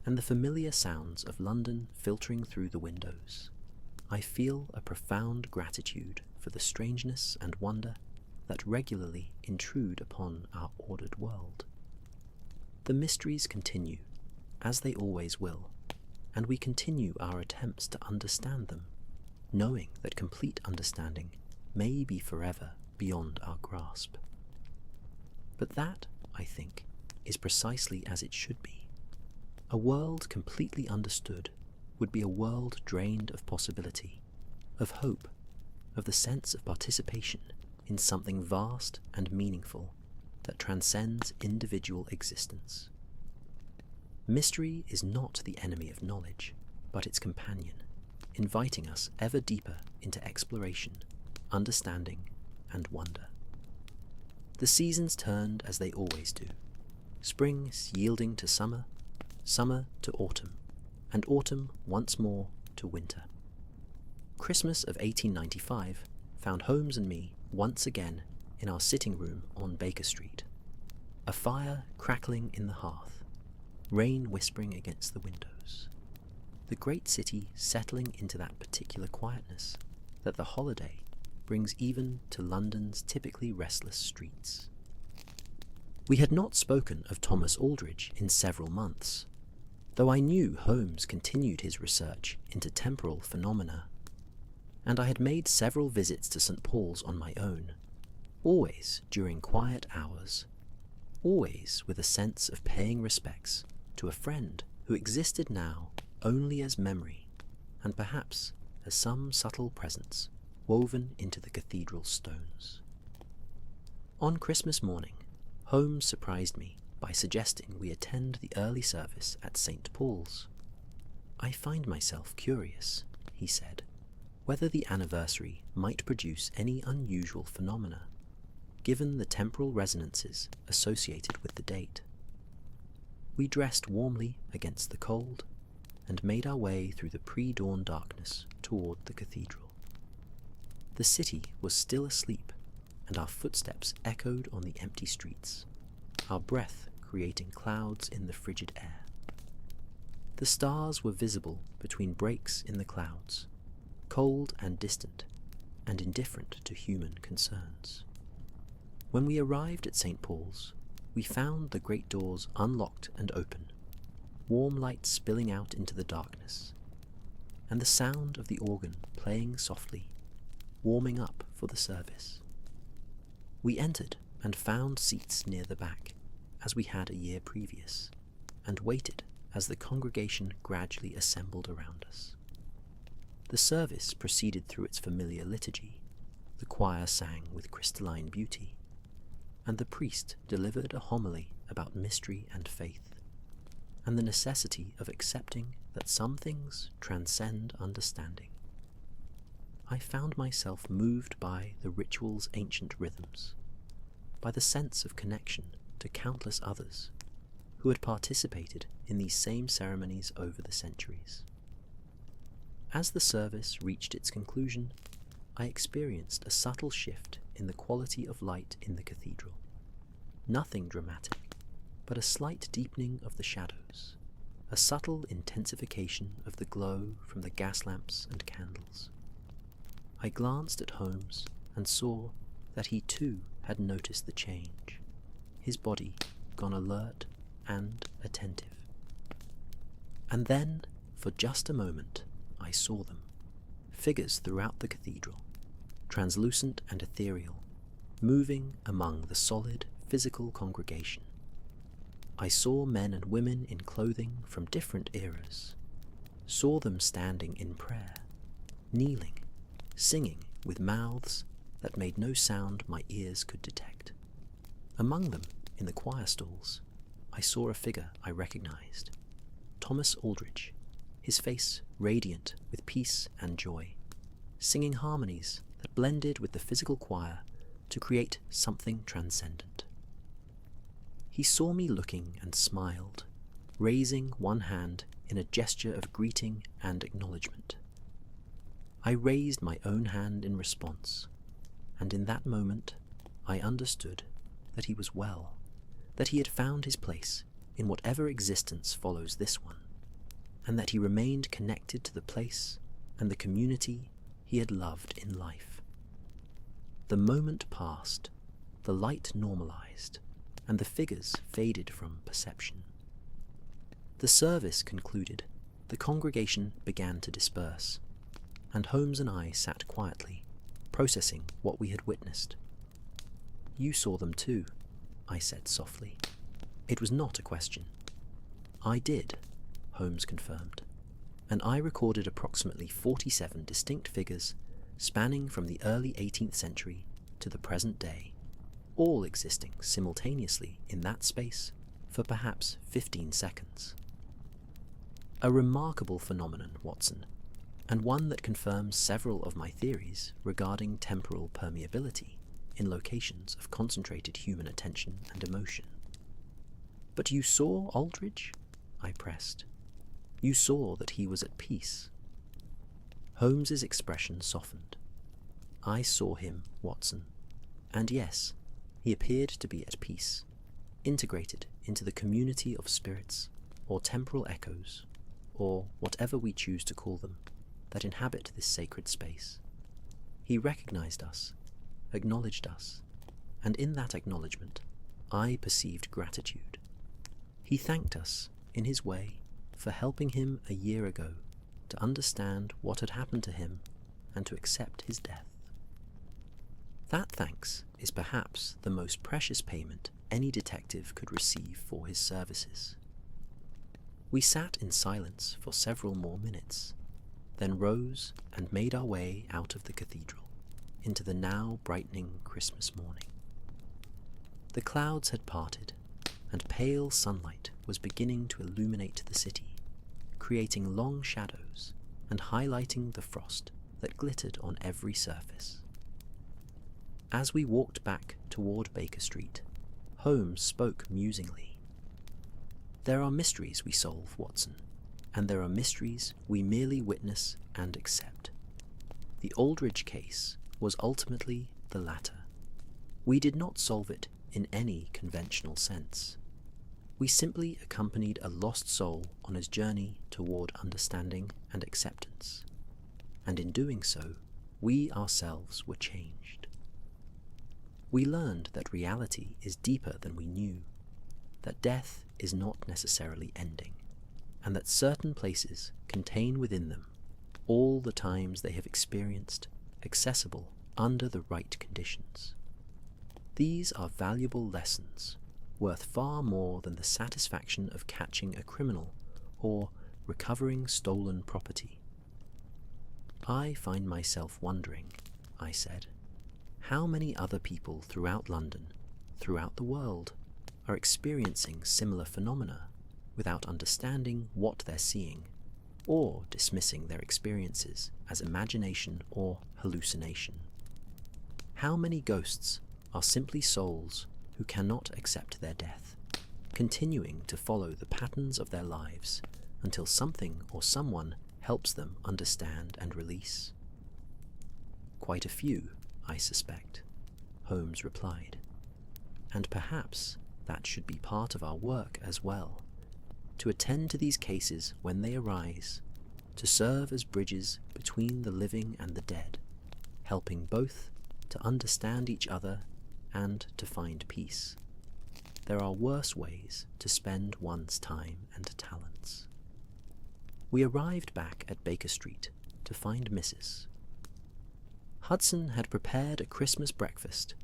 and the familiar sounds of London filtering through the windows, I feel a profound gratitude for the strangeness and wonder that regularly intrude upon our ordered world. The mysteries continue, as they always will, and we continue our attempts to understand them, knowing that complete understanding may be forever beyond our grasp. But that, I think, is precisely as it should be. A world completely understood would be a world drained of possibility, of hope, of the sense of participation in something vast and meaningful that transcends individual existence. Mystery is not the enemy of knowledge, but its companion, inviting us ever deeper into exploration, understanding, and wonder. The seasons turned as they always do, spring yielding to summer, summer to autumn, and autumn once more to winter. Christmas of 1895 found Holmes and me once again in our sitting room on Baker Street, a fire crackling in the hearth, rain whispering against the windows, the great city settling into that particular quietness that the holiday brings even to London's typically restless streets. We had not spoken of Thomas Aldridge in several months, though I knew Holmes continued his research into temporal phenomena, and I had made several visits to St. Paul's on my own, always during quiet hours, always with a sense of paying respects to a friend who existed now only as memory, and perhaps as some subtle presence woven into the cathedral stones. On Christmas morning, Holmes surprised me by suggesting we attend the early service at St. Paul's. "I find myself curious," he said, "whether the anniversary might produce any unusual phenomena, given the temporal resonances associated with the date." We dressed warmly against the cold and made our way through the pre-dawn darkness toward the cathedral. The city was still asleep, and our footsteps echoed on the empty streets, our breath creating clouds in the frigid air. The stars were visible between breaks in the clouds, cold and distant, and indifferent to human concerns. When we arrived at St. Paul's, we found the great doors unlocked and open, warm light spilling out into the darkness, and the sound of the organ playing softly, warming up for the service. We entered and found seats near the back, as we had a year previous, and waited as the congregation gradually assembled around us. The service proceeded through its familiar liturgy. The choir sang with crystalline beauty, and the priest delivered a homily about mystery and faith, and the necessity of accepting that some things transcend understanding. I found myself moved by the ritual's ancient rhythms, by the sense of connection to countless others who had participated in these same ceremonies over the centuries. As the service reached its conclusion, I experienced a subtle shift in the quality of light in the cathedral. Nothing dramatic, but a slight deepening of the shadows, a subtle intensification of the glow from the gas lamps and candles. I glanced at Holmes and saw that he too had noticed the change, his body gone alert and attentive. And then, for just a moment, I saw them, figures throughout the cathedral, translucent and ethereal, moving among the solid, physical congregation. I saw men and women in clothing from different eras, saw them standing in prayer, kneeling, singing with mouths that made no sound my ears could detect. Among them, in the choir stalls, I saw a figure I recognized, Thomas Aldridge, his face radiant with peace and joy, singing harmonies that blended with the physical choir to create something transcendent. He saw me looking and smiled, raising one hand in a gesture of greeting and acknowledgement. I raised my own hand in response, and in that moment I understood that he was well, that he had found his place in whatever existence follows this one, and that he remained connected to the place and the community he had loved in life. The moment passed, the light normalized, and the figures faded from perception. The service concluded, the congregation began to disperse, and Holmes and I sat quietly, processing what we had witnessed. "You saw them too," I said softly. It was not a question. "I did," Holmes confirmed, and I recorded approximately 47 distinct figures spanning from the early 18th century to the present day, all existing simultaneously in that space for perhaps 15 seconds. A remarkable phenomenon, Watson, and one that confirms several of my theories regarding temporal permeability in locations of concentrated human attention and emotion. "But you saw Aldridge?" I pressed. You saw that he was at peace. Holmes's expression softened. I saw him, Watson, and yes, he appeared to be at peace, integrated into the community of spirits, or temporal echoes, or whatever we choose to call them, that inhabit this sacred space. He recognized us, acknowledged us, and in that acknowledgement, I perceived gratitude. He thanked us, in his way, for helping him a year ago to understand what had happened to him and to accept his death. That thanks is perhaps the most precious payment any detective could receive for his services. We sat in silence for several more minutes, then rose and made our way out of the cathedral into the now brightening Christmas morning. The clouds had parted, and pale sunlight was beginning to illuminate the city, creating long shadows and highlighting the frost that glittered on every surface. As we walked back toward Baker Street, Holmes spoke musingly. There are mysteries we solve, Watson, and there are mysteries we merely witness and accept. The Aldridge case was ultimately the latter. We did not solve it in any conventional sense. We simply accompanied a lost soul on his journey toward understanding and acceptance, and in doing so, we ourselves were changed. We learned that reality is deeper than we knew, that death is not necessarily ending, and that certain places contain within them all the times they have experienced, accessible under the right conditions. These are valuable lessons, worth far more than the satisfaction of catching a criminal or recovering stolen property. I find myself wondering, I said, how many other people throughout London, throughout the world, are experiencing similar phenomena without understanding what they're seeing, or dismissing their experiences as imagination or hallucination. How many ghosts are simply souls who cannot accept their death, continuing to follow the patterns of their lives until something or someone helps them understand and release? Quite a few, I suspect, Holmes replied. And perhaps that should be part of our work as well, to attend to these cases when they arise, to serve as bridges between the living and the dead, helping both to understand each other and to find peace. There are worse ways to spend one's time and talents. We arrived back at Baker Street to find Mrs. Hudson had prepared a Christmas breakfast,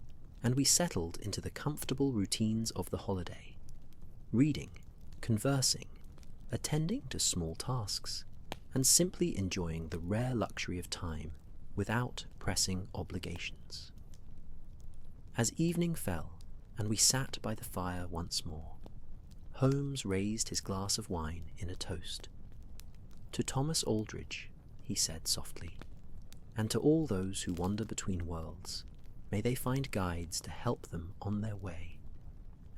and we settled into the comfortable routines of the holiday, reading, conversing, attending to small tasks, and simply enjoying the rare luxury of time without pressing obligations. As evening fell and we sat by the fire once more, Holmes raised his glass of wine in a toast. To Thomas Aldridge, he said softly, and to all those who wander between worlds, may they find guides to help them on their way,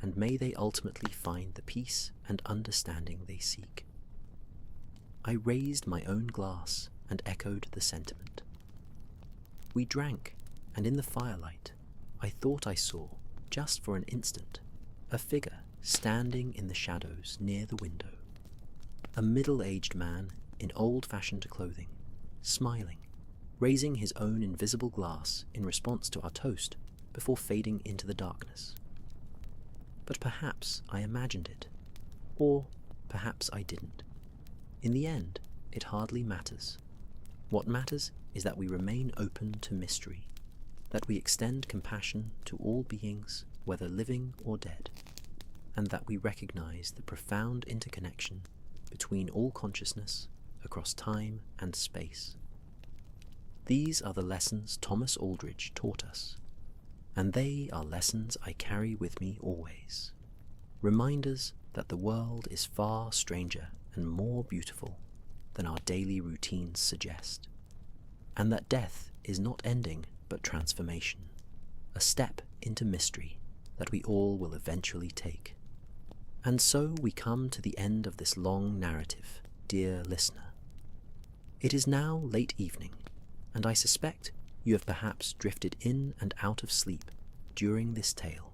and may they ultimately find the peace and understanding they seek. I raised my own glass and echoed the sentiment. We drank, and in the firelight, I thought I saw, just for an instant, a figure standing in the shadows near the window. A middle-aged man in old-fashioned clothing, smiling, raising his own invisible glass in response to our toast before fading into the darkness. But perhaps I imagined it, or perhaps I didn't. In the end, it hardly matters. What matters is that we remain open to mystery, that we extend compassion to all beings, whether living or dead, and that we recognize the profound interconnection between all consciousness across time and space. These are the lessons Thomas Aldridge taught us, and they are lessons I carry with me always. Reminders that the world is far stranger and more beautiful than our daily routines suggest, and that death is not ending but transformation, a step into mystery that we all will eventually take. And so we come to the end of this long narrative, dear listener. It is now late evening, and I suspect you have perhaps drifted in and out of sleep during this tale,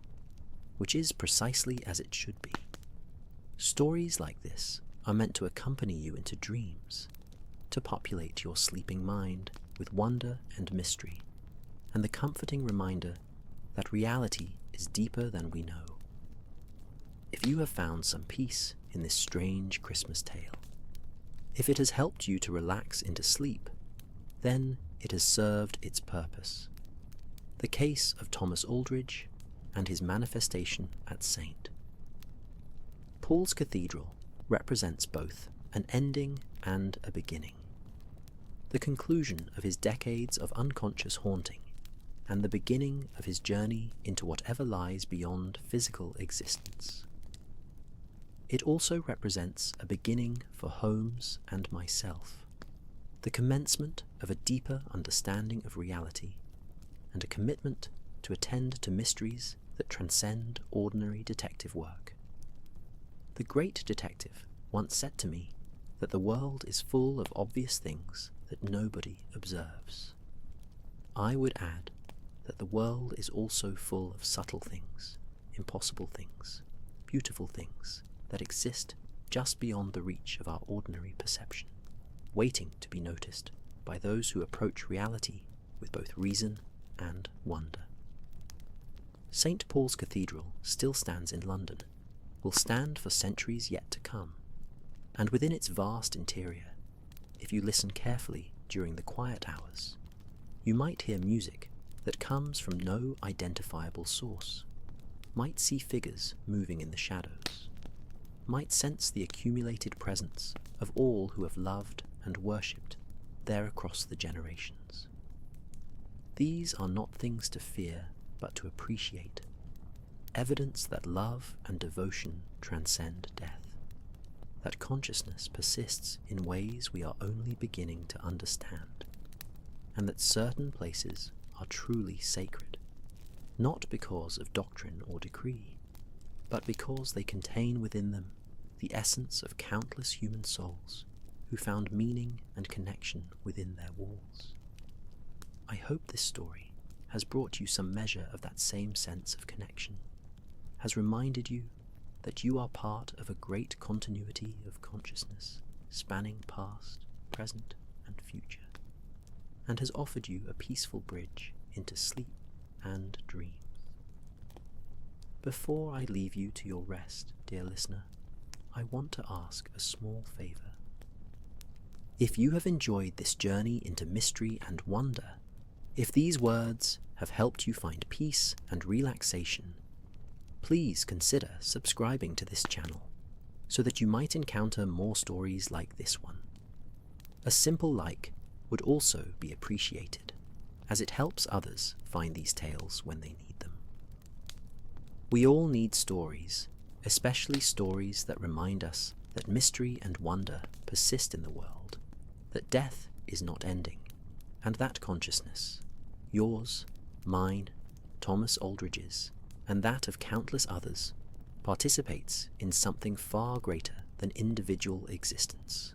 which is precisely as it should be. Stories like this are meant to accompany you into dreams, to populate your sleeping mind with wonder and mystery, and the comforting reminder that reality is deeper than we know. If you have found some peace in this strange Christmas tale, if it has helped you to relax into sleep, then it has served its purpose. The case of Thomas Aldridge and his manifestation at Saint. Paul's Cathedral represents both an ending and a beginning. The conclusion of his decades of unconscious haunting, and the beginning of his journey into whatever lies beyond physical existence. It also represents a beginning for Holmes and myself, the commencement of a deeper understanding of reality, and a commitment to attend to mysteries that transcend ordinary detective work. The great detective once said to me that the world is full of obvious things that nobody observes. I would add that the world is also full of subtle things, impossible things, beautiful things that exist just beyond the reach of our ordinary perception, waiting to be noticed by those who approach reality with both reason and wonder. St. Paul's Cathedral still stands in London, will stand for centuries yet to come, and within its vast interior, if you listen carefully during the quiet hours, you might hear music that comes from no identifiable source, might see figures moving in the shadows, might sense the accumulated presence of all who have loved and worshipped there across the generations. These are not things to fear, but to appreciate, evidence that love and devotion transcend death, that consciousness persists in ways we are only beginning to understand, and that certain places are truly sacred, not because of doctrine or decree, but because they contain within them the essence of countless human souls who found meaning and connection within their walls. I hope this story has brought you some measure of that same sense of connection, has reminded you that you are part of a great continuity of consciousness spanning past, present, and future, and has offered you a peaceful bridge into sleep and dreams. Before I leave you to your rest, dear listener, I want to ask a small favor. If you have enjoyed this journey into mystery and wonder, if these words have helped you find peace and relaxation, please consider subscribing to this channel so that you might encounter more stories like this one. A simple like would also be appreciated, as it helps others find these tales when they need them. We all need stories, especially stories that remind us that mystery and wonder persist in the world, that death is not ending, and that consciousness, yours, mine, Thomas Aldridge's, and that of countless others, participates in something far greater than individual existence.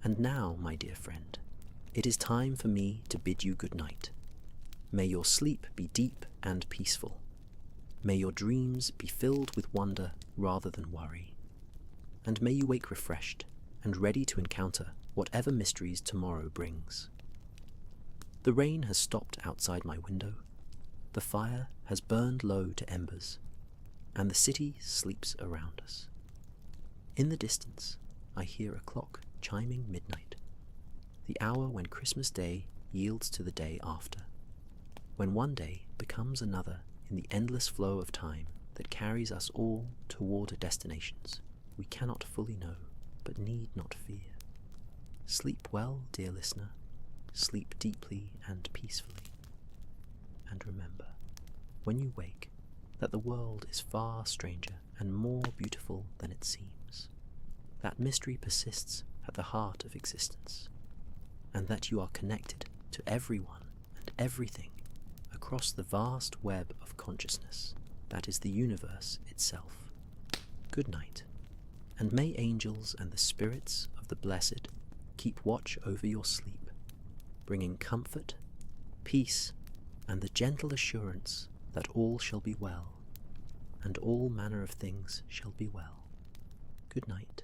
And now, my dear friend, it is time for me to bid you good night. May your sleep be deep and peaceful. May your dreams be filled with wonder rather than worry. And may you wake refreshed and ready to encounter whatever mysteries tomorrow brings. The rain has stopped outside my window, the fire has burned low to embers, and the city sleeps around us. In the distance, I hear a clock chiming midnight, the hour when Christmas Day yields to the day after, when one day becomes another in the endless flow of time that carries us all toward destinations we cannot fully know but need not fear. Sleep well, dear listener, sleep deeply and peacefully, and remember, when you wake, that the world is far stranger and more beautiful than it seems, that mystery persists at the heart of existence, and that you are connected to everyone and everything across the vast web of consciousness that is the universe itself. Good night, and may angels and the spirits of the blessed keep watch over your sleep, bringing comfort, peace, and the gentle assurance that all shall be well, and all manner of things shall be well. Good night.